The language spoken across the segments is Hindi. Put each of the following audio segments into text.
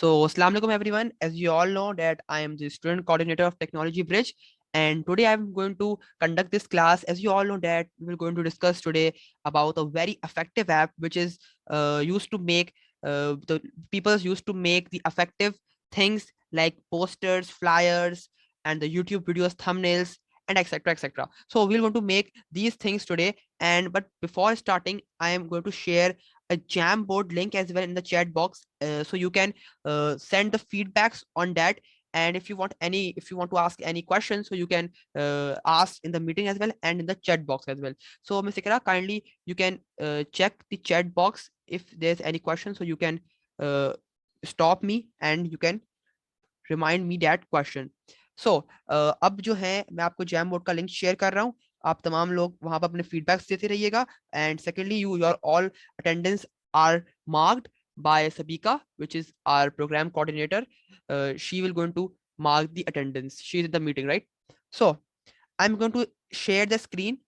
Assalamu alaikum everyone. As you all know that I am the student coordinator of Technology Bridge, and today I'm going to conduct this class. As you all know that we're going to discuss today about a very effective app which is used to make the people used to make the effective things like posters, flyers, and the YouTube videos, thumbnails, and etc. etc. So we're going to make these things today. And but before starting, I am going to share a Jamboard link as well in the chat box, so you can send the feedbacks on that. And if you want to ask any questions, so you can ask in the meeting as well and in the chat box as well. So Ms. Ikra, kindly you can check the chat box if there's any question, so you can uh, stop me and you can remind me that question. So अब जो है मैं आपको जैम बोर्ड का लिंक शेयर कर रहा हूँ. आप तमाम लोग वहां पर अपने फीडबैक्स देते रहिएगा. And secondly, you your all attendance are marked by Sabika, which is our program coordinator. She will going to mark the attendance. She is in the meeting, right? So I'm going to share the screen,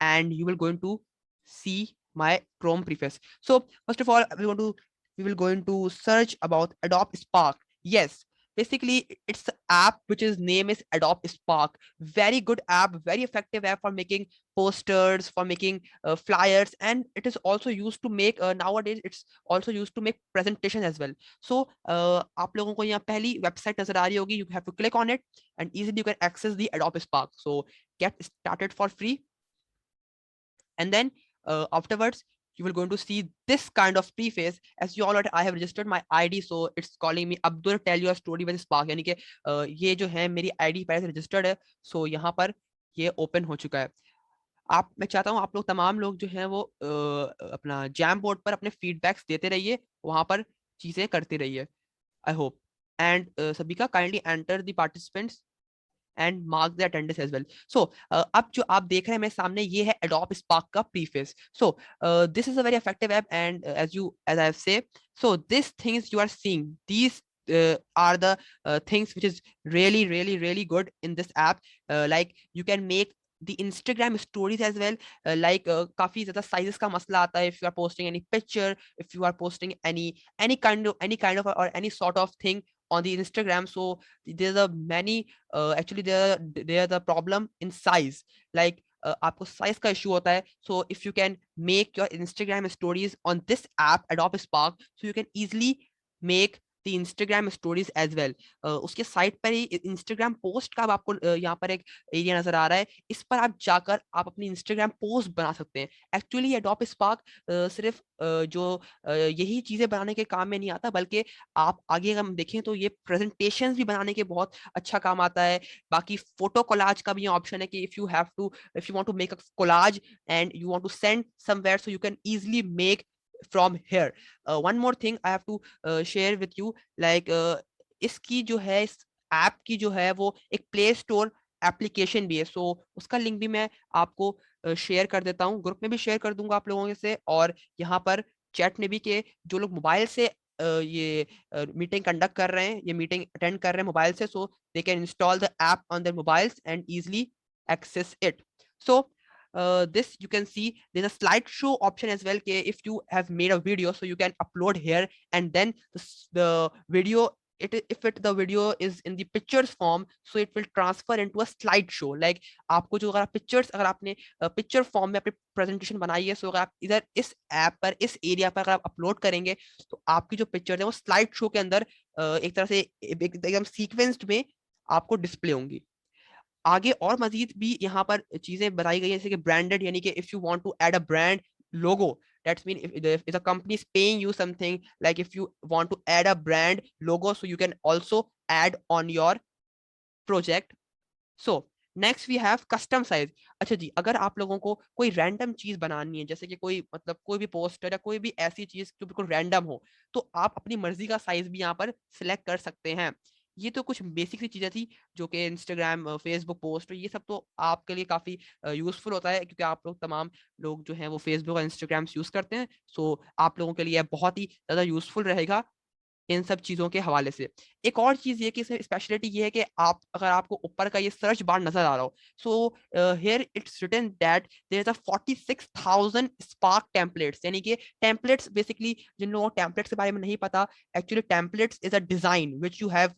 and you will going to see my Chrome preface. So first of all, we will going to search about Adobe Spark. Yes, basically it's an app which is name is Adobe Spark. Very good app, very effective app for making posters, for making flyers, and it is also used to make nowadays it's also used to make presentation as well. So आप लोगों को यहाँ पहली website नजर आ रही होगी. You have to click on it and easily you can access the Adobe Spark. So get started for free. And then afterwards you will going to see this kind of preface. As you all know, I have registered my ID, so it's calling me Abdul, tell your story with Spark. यानी कि ये जो है मेरी ID पहले से रजिस्टर्ड है. सो यहाँ पर ये ओपन हो चुका है. मैं चाहता हूँ आप लोग तमाम लोग जो हैं वो अपना जैम बोर्ड पर अपने फीडबैक्स देते रहिए, वहां पर चीजें करते रहिए. I hope. And Sabika, kindly enter the participants and mark the attendance as well. So अब जो आप देख रहे हैं मेरे सामने, ये है Adobe Spark का preface. So this is a very effective app, and as I have said, so these things you are seeing, these are the things which is really really really good in this app. Like you can make the Instagram stories as well. काफी ज्यादा sizes का मसला आता है. If you are posting any picture, if you are posting any kind of or any sort of thing on the Instagram, so there's a many actually there the problem in size. Like आपको साइज का इशू होता है. So if you can make your Instagram stories on this app Adobe Spark, so you can easily make the Instagram stories as well. उसके साइट पर ही इंस्टाग्राम पोस्ट का आपको यहाँ पर एक एरिया नजर आ रहा है. इस पर आप जाकर आप अपनी इंस्टाग्राम पोस्ट बना सकते हैं. एक्चुअली Adobe Spark सिर्फ जो यही चीजें बनाने के काम में नहीं आता, बल्कि आप आगे हम देखें तो ये प्रेजेंटेशंस भी बनाने के बहुत अच्छा काम आता है. बाकी फोटो कोलाज का भी ऑप्शन है कि if you want to make a collage and you want to send somewhere, so you can easily make from here. One more thing I have to share with you, like इसकी जो है इस ऐप की जो है वो एक प्ले स्टोर एप्लीकेशन भी है. सो उसका लिंक भी मैं आपको शेयर कर देता हूँ, ग्रुप में भी शेयर कर दूंगा आप लोगों से, और यहाँ पर चैट में भी, कि जो लोग मोबाइल से ये मीटिंग कंडक्ट कर रहे हैं, ये मीटिंग अटेंड कर रहे हैं मोबाइल से, so they can install the app on their mobiles and easily access it. So this you can see there's a slideshow option as well. If you have made a video, so you can upload here, and then the video, the video is in the pictures form, so it will transfer into a slideshow. Like आपको जो अगर पिक्चर्स, अगर आपने पिक्चर फॉर्म में अपनी प्रेजेंटेशन बनाई है, सो अगर आप इधर इस ऐप पर, इस एरिया पर अगर आप अपलोड करेंगे, तो आपकी जो पिक्चर है वो स्लाइड शो के अंदर एक तरह से एकदम सीक्वेंस्ड में आपको डिस्प्ले होंगी. आगे और मजीद भी यहाँ पर चीजें बताई गई है, जैसे कि ब्रांडेड, यानी कि if you want to add a brand logo, that's mean if the company is paying you something, like if you want to add a brand logo, so you can also add on your project. So next we have custom size. अच्छा जी, अगर आप लोगों को कोई रैंडम चीज बनानी है, जैसे कि कोई मतलब कोई भी पोस्टर या कोई भी ऐसी चीज जो बिल्कुल रैंडम हो, तो आप अपनी मर्जी का साइज भी यहाँ पर सिलेक्ट कर सकते हैं. ये तो कुछ बेसिक सी चीजें थी जो कि इंस्टाग्राम, फेसबुक पोस्ट, ये सब तो आपके लिए काफी यूजफुल होता है, क्योंकि आप लोग तमाम लोग जो हैं वो फेसबुक और इंस्टाग्राम यूज करते हैं. सो आप लोगों के लिए बहुत ही ज्यादा यूजफुल रहेगा इन सब चीजों के हवाले से। एक और चीज ये कि इसमें स्पेशलिटी ये है कि आप अगर आपको ऊपर का ये सर्च बार नजर आ रहा हो, so here it's written that there is a 46,000 Spark templates, यानी कि टेम्पलेट्स बेसिकली, जिन लोगों को टेम्पलेट्स के बारे में नहीं पता, actually templates is a design which you have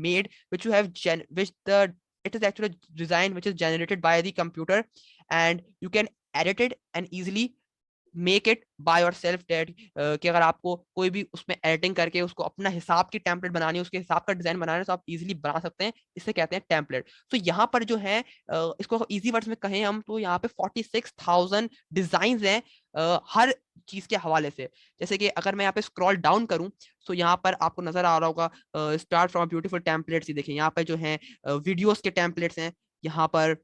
made, which you have which the it is actually a design which is generated by the computer, and you can edit it and easily make it by yourself date, कि अगर आपको कोई भी उसमें एडिटिंग करके उसको अपना हिसाब की टेम्पलेट बनानी है, उसके हिसाब का डिजाइन बनाना है, तो आप इजीली बना सकते हैं। इसे कहते हैं टेम्पलेट। तो यहाँ पर जो है इसको इजी वर्ड्स में कहें हम, तो यहाँ पे 46,000 डिजाइन हैं हर चीज के हवाले से। जैसे कि अगर मैं यहाँ पे स्क्रॉल डाउन करूं, तो यहाँ पर आपको नजर आ रहा होगा स्टार्ट फ्रॉम ब्यूटीफुल टेम्पलेट्स। ही देखिए यहाँ पर जो है वीडियोस के टेम्पलेट्स हैं, यहाँ पर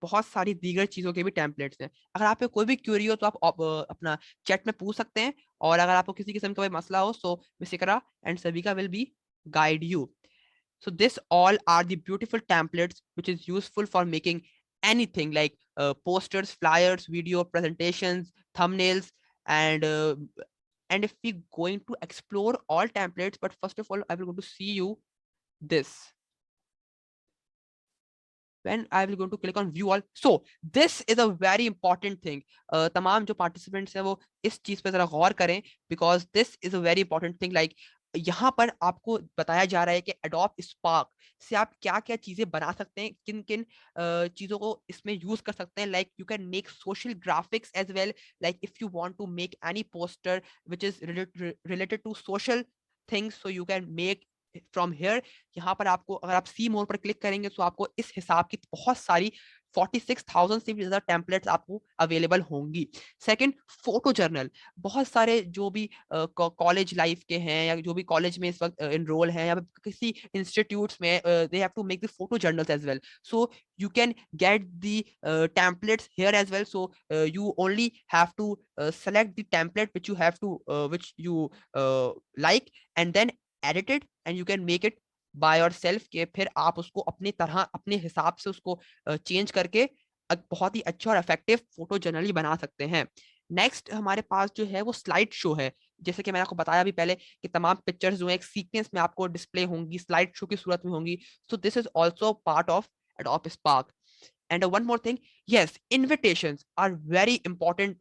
बहुत सारी दीगर चीजों के भी टेम्पलेट्स हैं। अगर आप पे कोई भी क्वेरी हो तो आप अपना चैट में पूछ सकते हैं, और अगर आपको किसी किस्म का कोई मसला हो, सो मिसिकरा and Sabika will be guide you. So this all are the beautiful templates which is useful for making anything like posters, flyers, video presentations, thumbnails, and uh, and if we going to explore all templates, but first of all I will going to see you this. When I will going to click on view all, so this is a very important thing. तमाम जो participants हैं वो इस चीज पे जरा गौर करें, because this is a very important thing. Like यहाँ पर आपको बताया जा रहा है कि Adobe Spark से आप क्या क्या चीजें बना सकते हैं, किन किन चीजों को इसमें यूज कर सकते हैं। Like you can make social graphics as well, like if you want to make any poster which is related to social things, so you can make from here. यहाँ पर आपको अगर आप सी मोर पर क्लिक करेंगे तो आपको इस हिसाब की बहुत सारी 46,000 से भी ज्यादा टेम्पलेट्स आपको अवेलेबल होंगी। Second, photo journal. बहुत सारे जो भी कॉलेज लाइफ के हैं या जो भी कॉलेज में इस वक्त इनरोल हैं या किसी इंस्टीट्यूट्स में, they have to make the photo journals as well, so you can get the templates here as well. So you only have to select the template which you have to which you like, and then edit it and you can make it by yourself, के फिर आप उसको अपनी तरह अपने हिसाब से उसको चेंज करके बहुत ही अच्छा और इफेक्टिव फोटो जनरली बना सकते हैं। नेक्स्ट हमारे पास जो है वो स्लाइड शो है। जैसे कि मैंने आपको बताया अभी पहले कि तमाम पिक्चर्स जो है एक सीक्वेंस में आपको डिस्प्ले होंगी, स्लाइड शो की सूरत में होंगी। So this is also part of Adobe Spark. And one more thing, yes, invitations are very important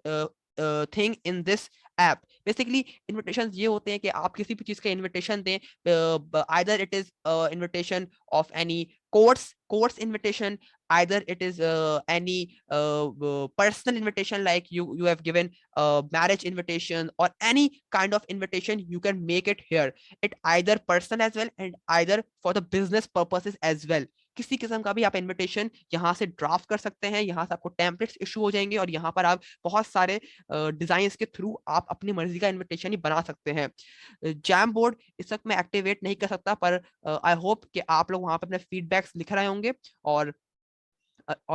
thing in this app. Basically invitations ये होते हैं कि आप किसी भी चीज का invitation दें, either it is invitation of any course invitation, either it is any personal invitation, like you have given a marriage invitation or any kind of invitation, you can make it here. It either personal as well and either for the business purposes as well. किसी किस्म का भी आप इनविटेशन यहाँ से ड्राफ्ट कर सकते हैं, यहाँ से आपको टेम्पलेट्स इशू हो जाएंगे और यहाँ पर आप बहुत सारे डिजाइन के थ्रू आप अपनी मर्जी का इनविटेशन ही बना सकते हैं। जैम बोर्ड इस वक्त मैं एक्टिवेट नहीं कर सकता, पर आई होप कि आप लोग वहां पर अपने फीडबैक्स लिख रहे होंगे। और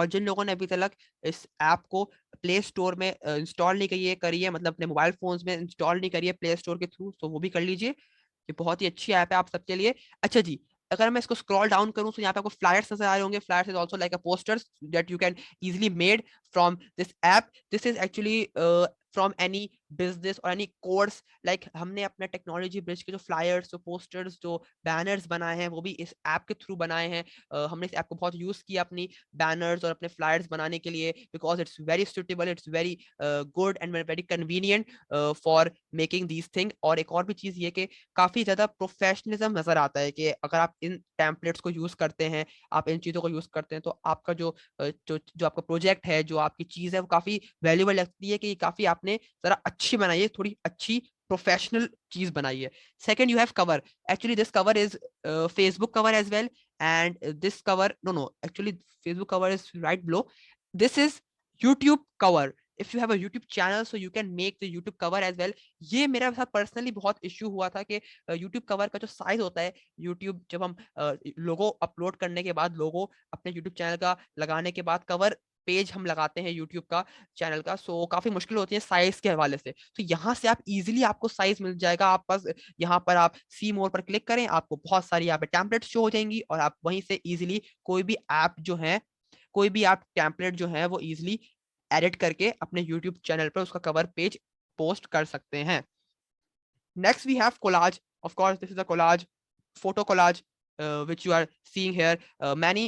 जिन लोगों ने अभी तक इस ऐप को प्ले स्टोर में इंस्टॉल नहीं करी है, मतलब अपने मोबाइल फोन्स में इंस्टॉल नहीं करी है प्ले स्टोर के थ्रू, तो वो भी कर लीजिए। ये बहुत ही अच्छी ऐप है आप सबके लिए। अच्छा जी, अगर मैं इसको स्क्रॉल डाउन करूं तो यहाँ पे आपको फ्लायर्स नजर आ रहे होंगे। Flyers is also like a posters that you can easily made from this app. This is actually from any business और एनी कोर्स। लाइक हमने अपने टेक्नोलॉजी ब्रिज के जो फ्लायर्स, जो पोस्टर्स, जो बैनर्स बनाए हैं वो भी इस ऐप के थ्रू बनाए हैं। हमने इस ऐप को बहुत यूज किया अपनी बैनर्स और अपने फ्लायर्स बनाने के लिए, because it's very suitable, it's very good and very convenient for making these thing. और एक और भी चीज ये कि काफी ज्यादा प्रोफेशनलिज्म नजर आता है कि अगर आप इन टेम्पलेट्स को यूज करते हैं, आप इन चीजों को यूज करते हैं, तो आपका जो आपका प्रोजेक्ट है, जो आपकी चीज है, वो काफी वैल्यूबल लगती है कि काफी आपने जरा अच्छी बनाई है, थोड़ी अच्छी प्रोफेशनल चीज बनाई है। Second, you have cover. Actually this cover is Facebook cover as well, and this cover no actually Facebook cover is right below. This is YouTube cover. if you have a YouTube channel, so you can make the YouTube cover as well. ये मेरे साथ पर्सनली बहुत इश्यू हुआ था कि YouTube कवर का जो साइज होता है, YouTube जब हम लोगो अपलोड करने के बाद, लोगो अपने YouTube चैनल का लगाने के बाद कवर पेज हम लगाते हैं YouTube का चैनल का, सो काफी मुश्किल होती है साइज के हवाले से। तो यहाँ से आप इजीली आपको साइज मिल जाएगा। आप बस यहाँ पर आप सी मोर पर क्लिक करें, आपको बहुत सारी यहाँ पे टेम्पलेट शो हो जाएंगी और आप वहीं से इजीली कोई भी ऐप जो है, कोई भी आप टेम्पलेट जो है वो इजीली एडिट करके अपने YouTube चैनल पर उसका कवर पेज पोस्ट कर सकते हैं। Next we have collage. Of course, this is a collage, photo collage, which you are seeing here. Many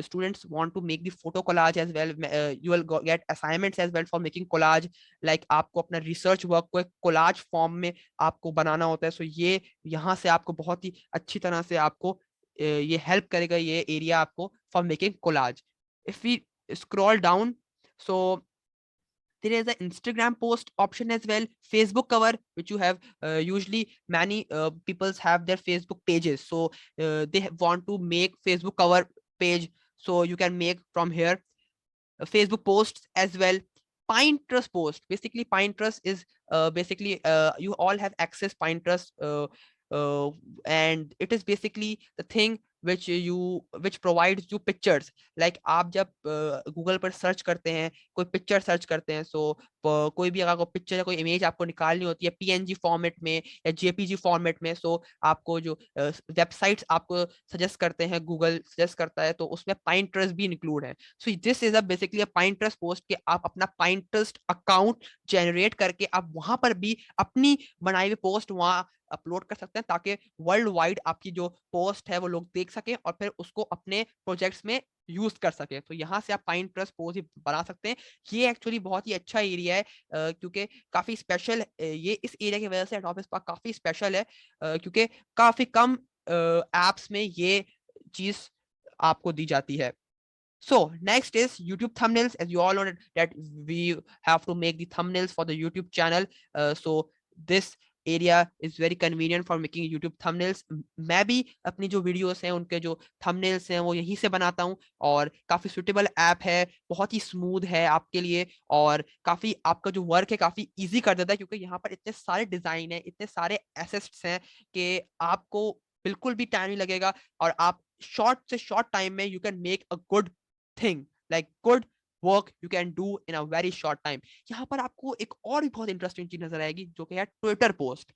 students want to make the photo collage as well. You will get assignments as well for making collage. Like आपको अपना research work को एक collage form में आपको बनाना होता है. So ये यहाँ से आपको बहुत ही अच्छी तरह से आपको ये help करेगा ये area आपको for making collage. If we scroll down, so there is an Instagram post option as well, Facebook cover, which you have. Usually many peoples have their Facebook pages, so they want to make Facebook cover page, so you can make from here. Facebook posts as well. Pinterest post, basically Pinterest is basically you all have access Pinterest, and it is basically the thing which provides you pictures. Like आप जब गूगल पर सर्च करते हैं, कोई पिक्चर सर्च करते हैं, सो कोई भी अगर कोई पिक्चर या कोई इमेज आपको निकालनी होती है पीएनजी फॉर्मेट में या जेपीजी फॉर्मेट में, सो आपको जो वेबसाइट्स आपको सजेस्ट करते हैं, गूगल सजेस्ट करता है, तो उसमें Pinterest भी इंक्लूड है. So this is a basically a Pinterest post कि आप अपना Pinterest अकाउंट जनरेट करके आप वहां पर भी अपनी बनाई हुई पोस्ट वहां अपलोड कर सकते हैं, ताकि वर्ल्ड वाइड आपकी जो पोस्ट है वो लोग देख सकें और फिर उसको अपने प्रोजेक्ट्स में यूज कर सके. तो यहाँ से आप Pinterest पोस्ट ही बना सकते हैं. ये एक्चुअली बहुत ही अच्छा एरिया है, क्योंकि काफी स्पेशल, ये इस एरिया की वजह से एडोब स्पार्क काफी स्पेशल है, क्योंकि काफी कम एप्स में ये चीज आपको दी जाती है. So next is YouTube thumbnails. As you all know that we have to make the thumbnails for the YouTube channel. So this area is very convenient for making YouTube thumbnails. मैं भी अपनी जो वीडियोस हैं उनके जो thumbnails हैं वो यहीं से बनाता हूँ, और काफी सुटेबल ऐप है, बहुत ही स्मूथ है आपके लिए, और काफी आपका जो वर्क है काफी इजी कर देता है, क्योंकि यहाँ पर इतने सारे डिजाइन है, इतने सारे एसेट्स हैं कि आपको बिल्कुल भी टाइम नहीं लगेगा, और आप शॉर्ट से शॉर्ट टाइम में you can make a good thing, like good work you can do in a very short time. यहाँ पर आपको एक और भी बहुत इंटरेस्टिंग चीज नजर आएगी, जो कि है ट्विटर पोस्ट.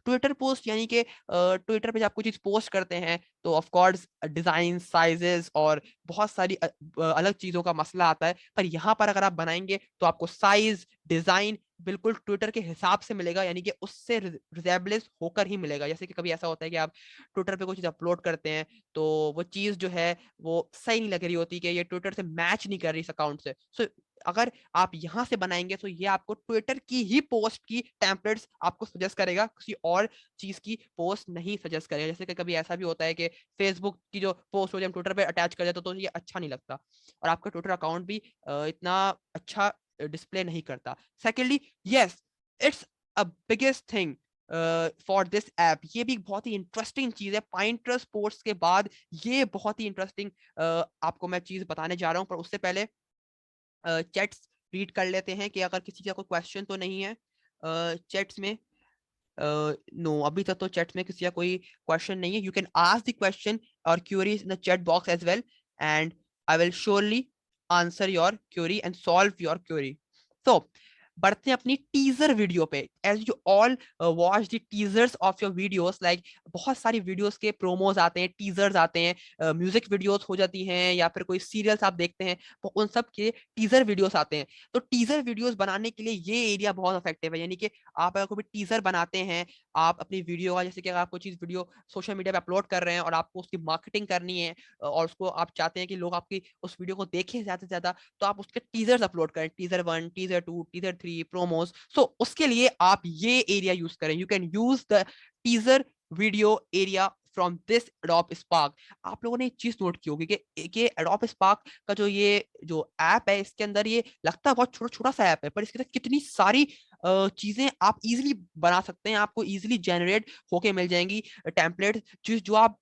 ट्विटर पोस्ट यानी कि ट्विटर पे जब आप कोई चीज पोस्ट करते हैं तो ऑफ कोर्स डिजाइन, साइजेस और बहुत सारी अलग चीजों का मसला आता है, पर यहाँ पर अगर आप बनाएंगे तो आपको साइज, डिजाइन बिल्कुल ट्विटर के हिसाब से मिलेगा, यानी कि उससे रिजेबलेस होकर ही मिलेगा. जैसे कि कभी ऐसा होता है कि आप ट्विटर पे कोई चीज अपलोड करते हैं तो वो चीज जो है वो सही नहीं लग रही होती, कि ये ट्विटर से मैच नहीं कर रही इस अकाउंट से. सो अगर आप यहाँ से बनाएंगे तो ये आपको ट्विटर की ही पोस्ट की टेम्पलेट्स आपको सजेस्ट करेगा, किसी और चीज की पोस्ट नहीं सजेस्ट करेगा. जैसे कि कभी ऐसा भी होता है कि फेसबुक की जो पोस्ट हो जाए हम ट्विटर पे अटैच कर देते तो ये अच्छा नहीं लगता, और आपका ट्विटर अकाउंट भी इतना अच्छा डिस्प्ले नहीं करता. Secondly, yes, it's a biggest thing for this app. ये भी बहुत ही इंटरेस्टिंग चीज है. Pinterest पोस्ट के बाद ये बहुत ही इंटरेस्टिंग आपको मैं चीज बताने जा रहा हूँ, पर उससे पहले चैट्स रीड कर लेते हैं कि अगर किसी का कोई क्वेश्चन तो नहीं है चैट्स में. नो, अभी तक तो चैट में किसी का कोई क्वेश्चन नहीं है. You can ask the question और queries in the chat box as well, and I will surely answer your query and solve your query. So बढ़ते हैं अपनी टीजर वीडियो पे. As you all watch the teasers of your videos, like बहुत सारी वीडियोस के प्रोमोज आते हैं, टीजर्स आते हैं, म्यूजिक वीडियोस हो जाती हैं, या फिर कोई सीरियल्स आप देखते हैं तो उन सब के टीजर वीडियोस आते हैं. तो टीजर वीडियोस बनाने के लिए ये एरिया बहुत इफेक्टिव है. यानी कि आप अगर कोई टीजर बनाते हैं, आप अपनी वीडियो का, जैसे कि अगर आप कोई चीज वीडियो सोशल मीडिया पे अपलोड कर रहे हैं और आपको उसकी मार्केटिंग करनी है, और उसको आप चाहते हैं कि लोग आपकी उस वीडियो को देखें ज्यादा से ज्यादा, तो आप उसके टीजर्स अपलोड करें, टीजर 1, टीजर 2, टीजर 3, प्रोमोस. सो उसके लिए आप ये एरिया यूज करें. You can use the teaser video area from this Adobe spark. आप लोगों ने एक चीज नोट की होगी कि ये एडोब स्पार्क का जो ये जो ऐप है, इसके अंदर ये लगता है बहुत छोटा छोटा सा ऐप है, पर इसके अंदर कितनी सारी चीजें आप इजीली बना सकते हैं, आपको इजीली जनरेट होके मिल जाएंगी टेम्पलेट, जो आप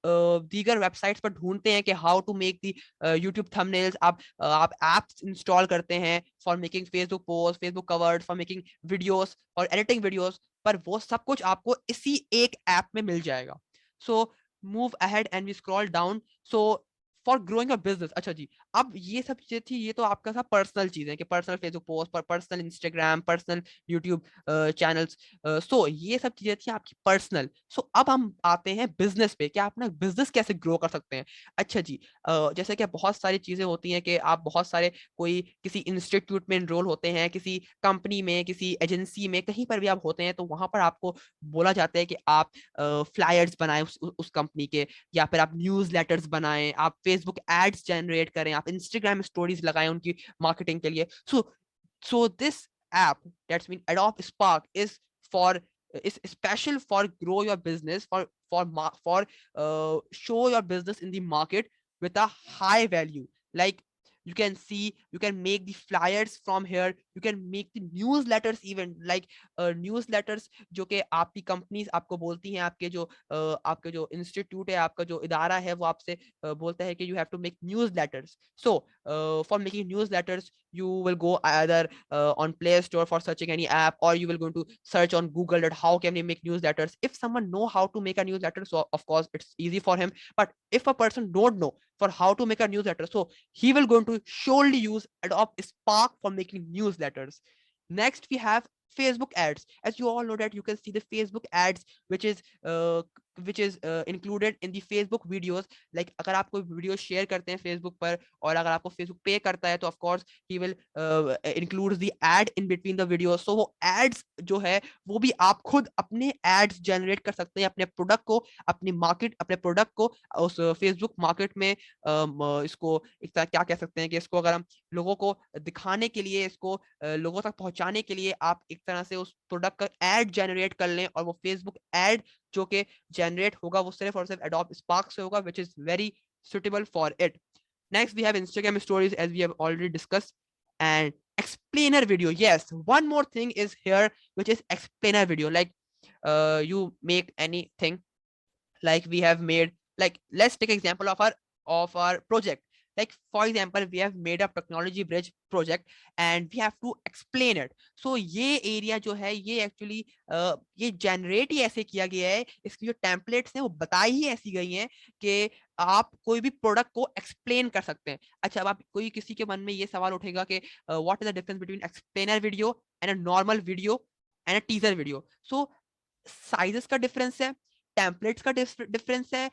दीगर वेबसाइट्स पर ढूंढते हैं कि how to make the YouTube thumbnails. आप एप्स इंस्टॉल करते हैं for making Facebook post, Facebook covers, for making videos और एडिटिंग वीडियोस, पर वो सब कुछ आपको इसी एक ऐप में मिल जाएगा. So move ahead and we scroll down. So for growing a business. अच्छा जी, अब ये सब चीजें थी, ये तो आपका था पर्सनल चीजें कि पर्सनल फेसबुक पोस्ट, पर personal Instagram, personal YouTube channels. So ये सब चीजें थी आपकी पर्सनल। सो अब हम आते हैं बिजनेस पे, कि आप अपना बिजनेस कैसे ग्रो कर सकते हैं। अच्छा जी, जैसे कि बहुत सारी चीजें होती हैं कि आप बहुत सारे कोई किसी इंस्टीट्यूट में एनरोल होते हैं, किसी कंपनी में, किसी एजेंसी में, कहीं पर भी आप होते हैं, तो वहां पर आपको बोला जाता है कि आप फ्लायर्स बनाएं उस कंपनी के, या फिर आप न्यूज लेटर्स बनाएं, आप फेसबुक एड्स जनरेट करें, आप इंस्टाग्राम स्टोरीज लगाएं उनकी मार्केटिंग के लिए। So this app, that's mean Adobe Spark, for is special for grow your business, for show your business in the market with a high value. Like, you can see, you can make the flyers from here, you can make the newsletters even, like newsletters जो कि आपकी कंपनीज आपको बोलती हैं, आपके जो इंस्टीट्यूट है, आपका जो इदारा है, वो आपसे बोलता है कि you have to make newsletters. So for making newsletters, you will go either on Play Store for searching any app, or you will going to search on Google that how can we make newsletters. If someone know how to make a newsletter, so of course it's easy for him. But if a person don't know for how to make a newsletter, so he will going to surely use Adobe Spark for making newsletters. Next we have Facebook ads. As you all know that you can see the Facebook ads, which is included in the Facebook videos. Like अगर आप कोई वीडियो शेयर करते हैं फेसबुक पर, और अगर आपको फेसबुक पे करता है, तो of course he will include the ad in between the video. So वो एड्स जो है, वो भी आप खुद अपने एड्स जनरेट कर सकते हैं अपने प्रोडक्ट को, अपने प्रोडक्ट को उस फेसबुक मार्केट में। इसको एक तरह क्या कह सकते हैं कि इसको अगर हम लोगों को दिखाने के लिए, इसको लोगों तक पहुंचाने के लिए, आप एक तरह से उस प्रोडक्ट का एड जनरेट कर लें, और वो फेसबुक एड जो कि जनरेट होगा, वो सिर्फ और सिर्फ Adobe Spark से होगा, which is very suitable for it. Next we have Instagram stories, as we have already discussed, and explainer video. Yes, one more thing is here, which is explainer video. Like you make anything, like we have made, like let's take example of our project. Like for example, we have made a technology bridge project, and we have to explain it. So ये area जो है, ये actually ये generate ही ऐसे किया गया है, इसकी जो templates हैं वो बताई ही ऐसी गई हैं कि आप कोई भी प्रोडक्ट को एक्सप्लेन कर सकते हैं। अच्छा, अब आप कोई किसी के मन में ये सवाल उठेगा कि what is the difference between explainer video and a normal video and a teaser video. So sizes का डिफरेंस है, टेम्पलेट्स का डिफरेंस है,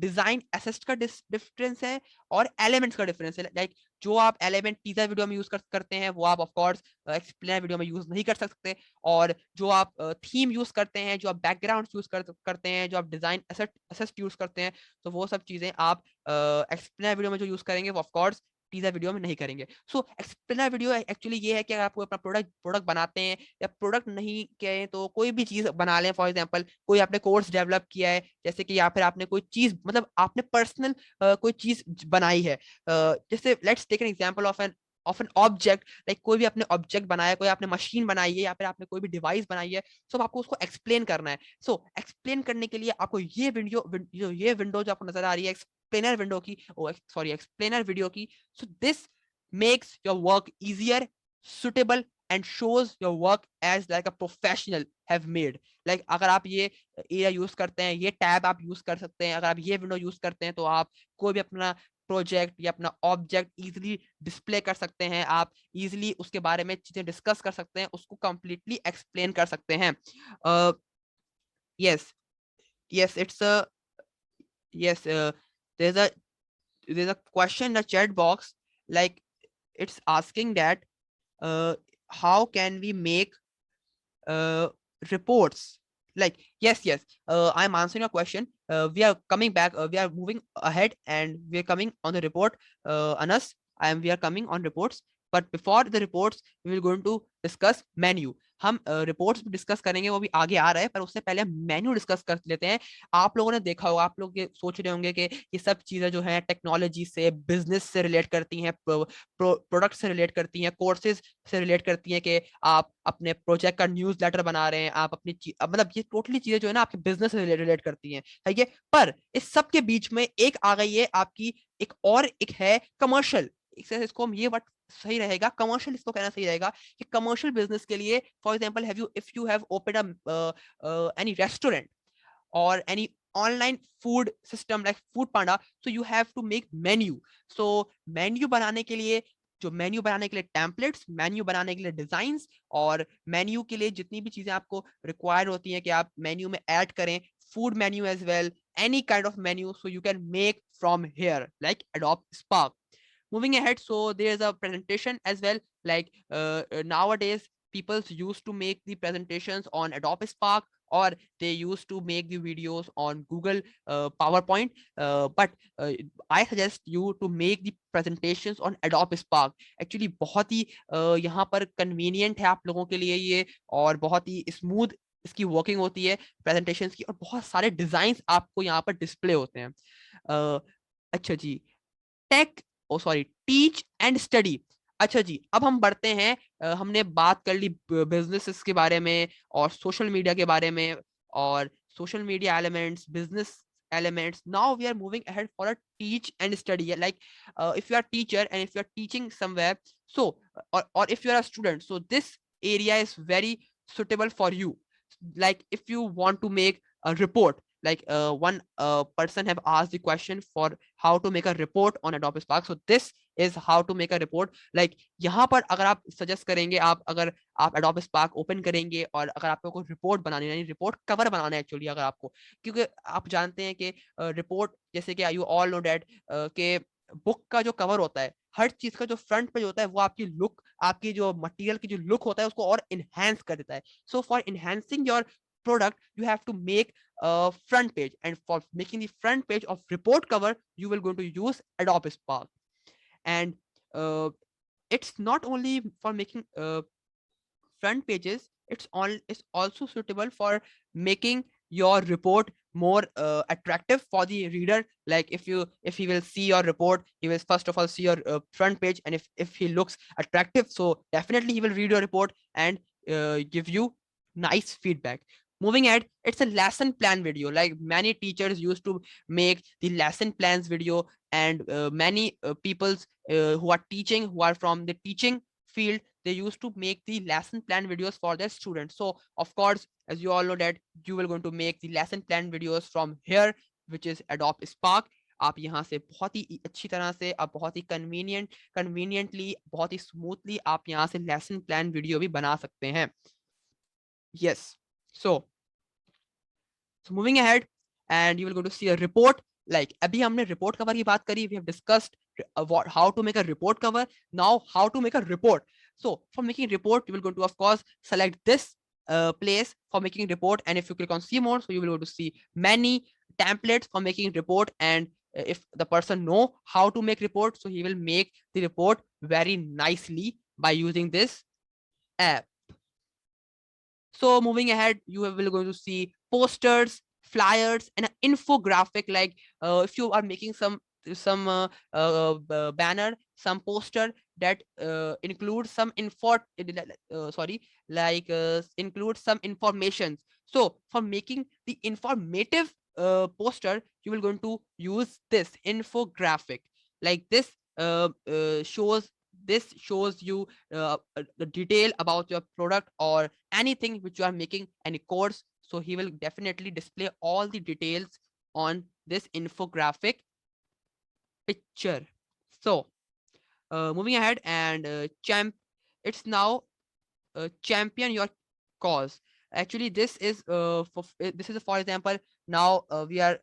डिजाइन एसेस्ट का डिफरेंस है, और एलिमेंट्स का डिफरेंस है। लाइक जो आप एलिमेंट टीजर वीडियो में यूज करते हैं, वो आप ऑफ कोर्स एक्सप्लेनर वीडियो में यूज नहीं कर सकते। और जो आप थीम यूज करते हैं, जो आप बैकग्राउंड यूज करते हैं, जो आप डिजाइन एसेस्ट यूज करते हैं, तो वो सब चीजें आप एक्सप्लेनर वीडियो में जो यूज करेंगे, वो ऑफ कोर्स टीजर वीडियो में नहीं करेंगे। सो एक्सप्लेनर वीडियो एक्चुअली ये है कि अगर आप अपना प्रोडक्ट बनाते हैं, या प्रोडक्ट नहीं कहें तो कोई भी चीज बना लें, फॉर एग्जांपल कोई आपने कोर्स डेवलप किया है, जैसे कि, या फिर आपने कोई चीज, मतलब आपने पर्सनल कोई चीज बनाई है, जैसे let's take an example of an object. Like कोई भी आपने ऑब्जेक्ट बनाया, कोई आपने मशीन बनाई है, या फिर आपने कोई भी डिवाइस बनाई है, तो आपको उसको एक्सप्लेन करना है। सो एक्सप्लेन करने के लिए आपको ये विंडो जो आपको नजर आ रही है, एक्सप्लेनर विंडो की, सॉरी एक्सप्लेनर वीडियो की, so this makes your work easier, suitable, and shows your work as like a professional have made. Like अगर आप ये एरिया यूज करते हैं, ये टैब आप यूज कर सकते हैं, अगर आप ये विंडो यूज करते हैं, तो आप कोई भी अपना प्रोजेक्ट या अपना ऑब्जेक्ट इजीली डिस्प्ले कर सकते हैं, आप इजीली उसके बारे में चीजें डिस्कस कर सकते हैं, उसको कंप्लीटली एक्सप्लेन कर सकते हैं। Yes, yes, it's a yes, there's a there's a question in the chat box, like it's asking that how can we make uh, reports. Like yes, I'm answering a question. We are coming back, we are moving ahead, and we are coming on the report, Anas, and we are coming on reports. But before the reports, we will going to discuss menu. हम रिपोर्ट्स भी डिस्कस करेंगे, वो भी आगे आ रहा है, पर उससे पहले हम मेन्यू डिस्कस कर लेते हैं। आप लोगों ने देखा होगा, आप लोग ये सोच रहे होंगे कि ये सब चीजें जो हैं टेक्नोलॉजी से, बिजनेस से रिलेट करती हैं, प्रोडक्ट से रिलेट करती हैं, कोर्सेज से रिलेट करती हैं, कि आप अपने प्रोजेक्ट का न्यूज लेटर बना रहे हैं, आप अपनी मतलब ये टोटली चीजें जो है ना आपके बिजनेस से रिलेट करती हैं, है ये। पर इस सब के बीच में एक आ गई है आपकी, एक है कमर्शियल। इसको हम ये वर्ड सही रहेगा, कमर्शियल इसको कहना सही रहेगा, कि कमर्शियल बिजनेस के लिए, for example, have you if you have open any restaurant or any online food system like food panda, so you have to make menu. So menu बनाने के लिए जो मेन्यू बनाने के लिए टेम्पलेट्स, मेन्यू बनाने के लिए डिजाइंस, और मेन्यू के लिए जितनी भी चीजें आपको रिक्वायर होती हैं कि आप मेन्यू में ऐड करें, food menu as well, any kind of menu, so you can make from here like Adobe Spark. Moving ahead, so there's a presentation as well, like nowadays people used to make the presentations on Adobe Spark, or they used to make the videos on Google PowerPoint, but I suggest you to make the presentations on Adobe Spark. Actually बहुत ही यहाँ पर convenient है आप लोगों के लिए ये, और बहुत ही smooth इसकी वर्किंग होती है प्रेजेंटेशंस की, और बहुत सारे डिजाइन आपको यहाँ पर डिस्प्ले होते हैं। अच्छा जी, take sorry teach and study. अच्छा जी, अब हम बढ़ते हैं, हमने बात कर ली बिजनेसेस के बारे में और सोशल मीडिया के बारे में, और social media elements, business elements. Now we are moving ahead for a teach and study. Like if you are teacher and if you are teaching somewhere, so or if you are a student, so this area is very suitable for you. Like if you want to make a report, like one person have asked the question for how to make a report on Adobe Spark, so this is how to make a report. Like यहाँ पर अगर आप सजेस्ट करेंगे, अगर आप Adobe Spark ओपन करेंगे और अगर आपको कोई रिपोर्ट बनानी है, रिपोर्ट कवर बनाना है एक्चुअली, अगर आपको, क्योंकि आप जानते हैं कि रिपोर्ट जैसे कि यू ऑल नो डैट के बुक का जो कवर होता है, हर चीज का जो फ्रंट पेज होता है, वो आपकी लुक, आपकी जो मटेरियल की जो लुक होता है उसको और इनहेंस कर देता है. So for enhancing your product, you have to make a front page, and for making the front page of report cover, you will going to use Adobe Spark. And it's not only for making front pages, it's also suitable for making your report more attractive for the reader. Like if he will see your report, he will first of all see your front page, and if he looks attractive, so definitely he will read your report and give you nice feedback. Moving ahead, it's a lesson plan video. Like many teachers used to make the lesson plans video, and many peoples who are teaching, who are from the teaching field, they used to make the lesson plan videos for their students. So of course, as you all know that you will going to make the lesson plan videos from here, which is Adobe Spark. आप यहाँ से बहुत ही अच्छी तरह से, आप बहुत ही कन्वीनियंटली, बहुत ही स्मूथली आप यहाँ से लेसन प्लान वीडियो भी बना सकते हैं. Yes. So moving ahead, and you will go to see a report. Like अभी हमने report cover की बात करी, we have discussed how to make a report cover. Now how to make a report. So for making report, you will go to, of course, select this place for making report, and if you click on see more, so you will go to see many templates for making report. And if the person know how to make report, so he will make the report very nicely by using this app. So moving ahead, you will going to see posters, flyers, and an infographic. Like if you are making some banner, some poster that includes some includes some information. So for making the informative poster, you will going to use this infographic. Like this shows you the detail about your product or anything which you are making, any course. So he will definitely display all the details on this infographic picture. So moving ahead, and it's now champion your cause. Actually this is for example, now we are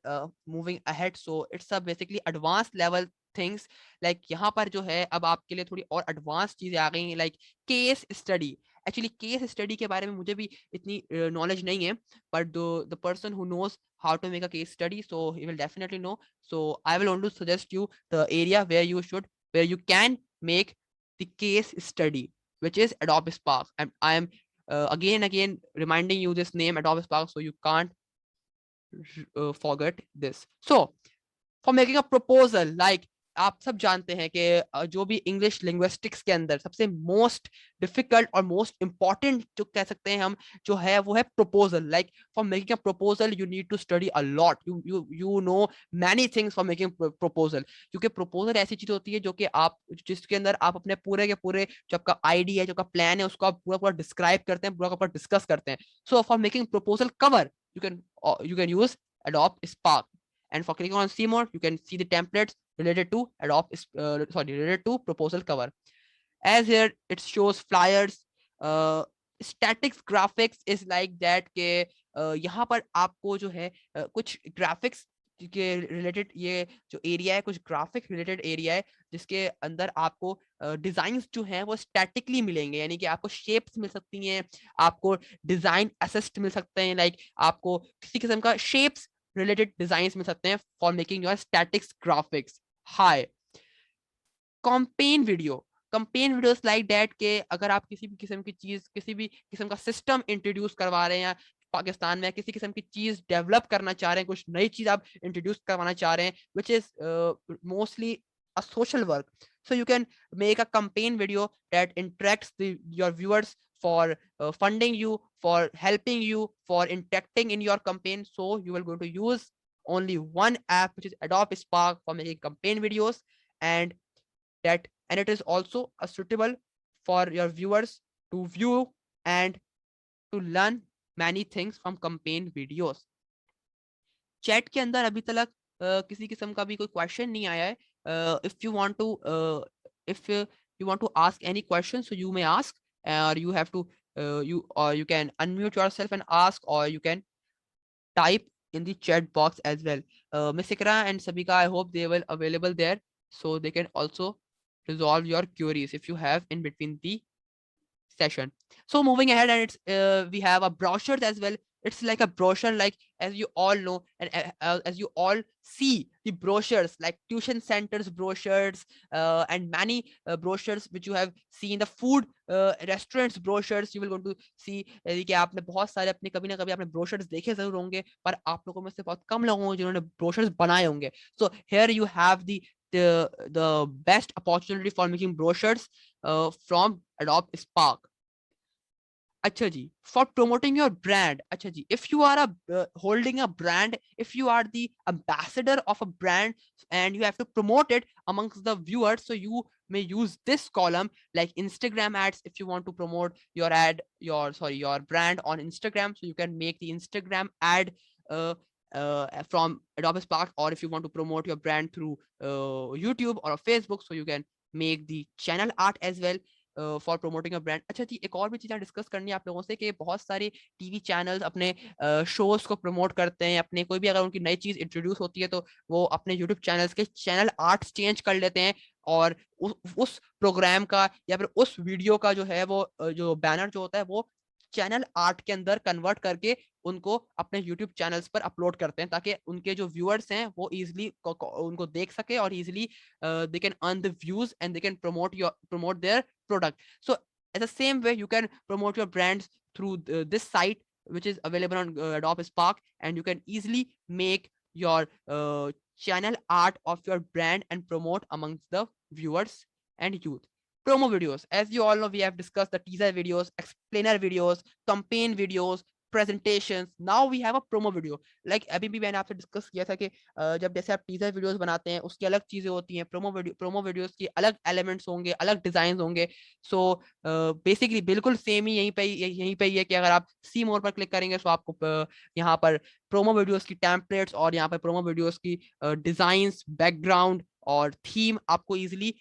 moving ahead, so it's a basically advanced level things. Like यहाँ पर जो है अब आपके लिए थोड़ी और एडवांस चीजें आ गई हैं, like case study. Actually case study के बारे में मुझे भी इतनी नॉलेज नहीं है, but the person who knows how to make a case study, so he will definitely know. So I will only suggest you the area where you can make the case study, which is Adobe Spark. And I am again reminding you this name, Adobe Spark, so you can't forget this. So for making a proposal, like आप सब जानते हैं कि जो भी इंग्लिश लिंग्विस्टिक्स के अंदर सबसे मोस्ट डिफिकल्ट और मोस्ट इंपॉर्टेंट जो कह सकते हैं हम जो है वो है proposal. Like for making a proposal you need to study a lot, you know many things for making proposal. क्योंकि प्रपोजल ऐसी चीज होती है जो कि आप जिसके अंदर आप अपने पूरे के पूरे जो आपका आइडिया है, जो आपका प्लान है, उसको आप पूरा पूरा डिस्क्राइब करते हैं, पूरा पूरा डिस्कस करते हैं. सो for making proposal cover, you can use Adobe Spark. And for clicking on see more, you can see the templates related to related to proposal cover. As here it shows flyers. Statics graphics is like that के यहाँ पर आपको जो है कुछ ग्राफिक्स के रिलेटेड ये जो एरिया है, कुछ ग्राफिक रिलेटेड एरिया है जिसके अंदर आपको डिजाइन्स जो हैं वो स्टैटिकली मिलेंगे, यानी कि आपको शेप्स मिल सकती हैं, आपको डिजाइन असिस्ट मिल सकते हैं, लाइक आपको किसी किस्म का शेप्स रिलेटेड डिजाइन्स मिल सकते हैं for making your statics graphics. High campaign videos like that के अगर आप किसी भी किस्म की चीज, किसी भी किस्म का सिस्टम इंट्रोड्यूस करवा रहे हैं या पाकिस्तान में किसी किस्म की चीज डेवलप करना चाह रहे हैं, कुछ नई चीज आप इंट्रोड्यूस करवाना चाह रहे हैं, which is mostly a social work, so you can make a campaign video that interacts your viewers for funding you, for helping you, for interacting in your campaign. So you are going to use only one app, which is Adobe Spark, for making campaign videos, and it is also suitable for your viewers to view and to learn many things from campaign videos. Chat के अंदर अभी तक किसी किस्म का भी कोई क्वेश्चन नहीं आया है. If you want to if you want to ask any question, so you may ask, or you have to you can unmute yourself and ask, or you can type in the chat box as well. Miss Ikra and Sabika, I hope they will available there, so they can also resolve your queries if you have in between the session. So moving ahead, and it's we have a brochure as well. It's like a brochure, like as you all know, and as you all see the brochures, like tuition centers brochures, and many brochures which you have seen, the food restaurants brochures, you will going to see कि आपने बहुत सारे अपने कभी ना कभी आपने brochures देखे जरूर होंगे, पर आप लोगों में से बहुत कम लोगों को जिन्होंने brochures बनाए होंगे. So here you have the best opportunity for making brochures from Adobe Spark. अच्छा जी, for promoting your brand. अच्छा जी, if you are holding a brand, if you are the ambassador of a brand and you have to promote it amongst the viewers, so you may use this column, like Instagram ads. If you want to promote your brand on Instagram, so you can make the Instagram ad from Adobe Spark. Or if you want to promote your brand through YouTube or Facebook, so you can make the channel art as well for promoting a brand. अच्छा जी, एक और भी चीज़ डिस्कस करनी है आप लोगों से कि बहुत सारे टीवी चैनल्स अपने शोज को प्रमोट करते हैं, अपने कोई भी अगर उनकी नई चीज़ इंट्रोड्यूस होती है तो वो अपने यूट्यूब चैनल्स के चैनल आर्ट्स चेंज कर लेते हैं, और उस प्रोग्राम का या फिर उस वीडियो का जो है वो जो बैनर जो होता है वो चैनल आर्ट के अंदर कन्वर्ट करके उनको अपने यूट्यूब चैनल्स पर अपलोड करते हैं, ताकि उनके जो व्यूअर्स हैं वो इजीली उनको देख सके और easily they can earn the views and they can promote their product. So at the same way, you can promote your brands through this site, which is available on Adobe Spark, and you can easily make your channel art of your brand and promote amongst the viewers and youth. Promo videos, as you all know, we have discussed the teaser videos, explainer videos, campaign videos, presentations. Now we have a promo video. Like अभी भी मैंने आपसे डिस्कस किया था कि जब जैसे आप टीजर वीडियोस बनाते हैं उसकी अलग चीजें होती हैं, प्रोमो वीडियोस की अलग एलिमेंट्स होंगे, अलग डिजाइन होंगे. सो बेसिकली बिल्कुल सेम ही यहीं पे ही है कि अगर आप सी मोर पर क्लिक करेंगे तो आपको यहाँ पर प्रोमो वीडियोस की टेम्पलेट्स और यहाँ पर प्रोमो वीडियोस की डिजाइंस, बैकग्राउंड और थीम आपको इजिली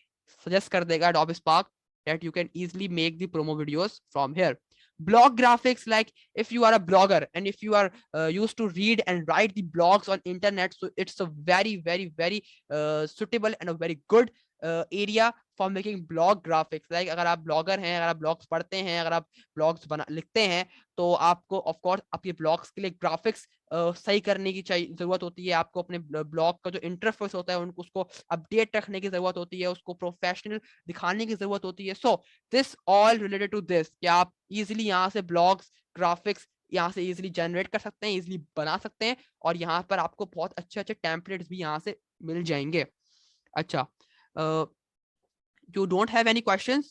सजेस्ट कर देगा Adobe Spark, that you can easily make the promo videos from here. Blog graphics, like if you are a blogger and if you are used to read and write the blogs on internet, so it's a very suitable and a very good area for making blog graphics. Like अगर आप ब्लॉगर हैं, अगर आप ब्लॉग्स पढ़ते हैं, अगर आप ब्लॉग्स लिखते हैं, तो आपको ऑफ कोर्स आपके ब्लॉग्स के लिए ग्राफिक्स सही करने की चाहिए जरूरत होती है. आपको अपने ब्लॉग का जो इंटरफेस होता है उनको उसको अपडेट रखने की जरूरत होती है, उसको प्रोफेशनल दिखाने की जरूरत होती है. So this all related to this कि आप इजिली यहाँ से ब्लॉग्स ग्राफिक्स यहाँ से इजिली जनरेट कर सकते हैं, इजिली बना सकते हैं, और यहाँ पर आपको बहुत अच्छे अच्छे टेम्पलेट्स भी यहाँ से मिल जाएंगे. अच्छा, you don't have any questions?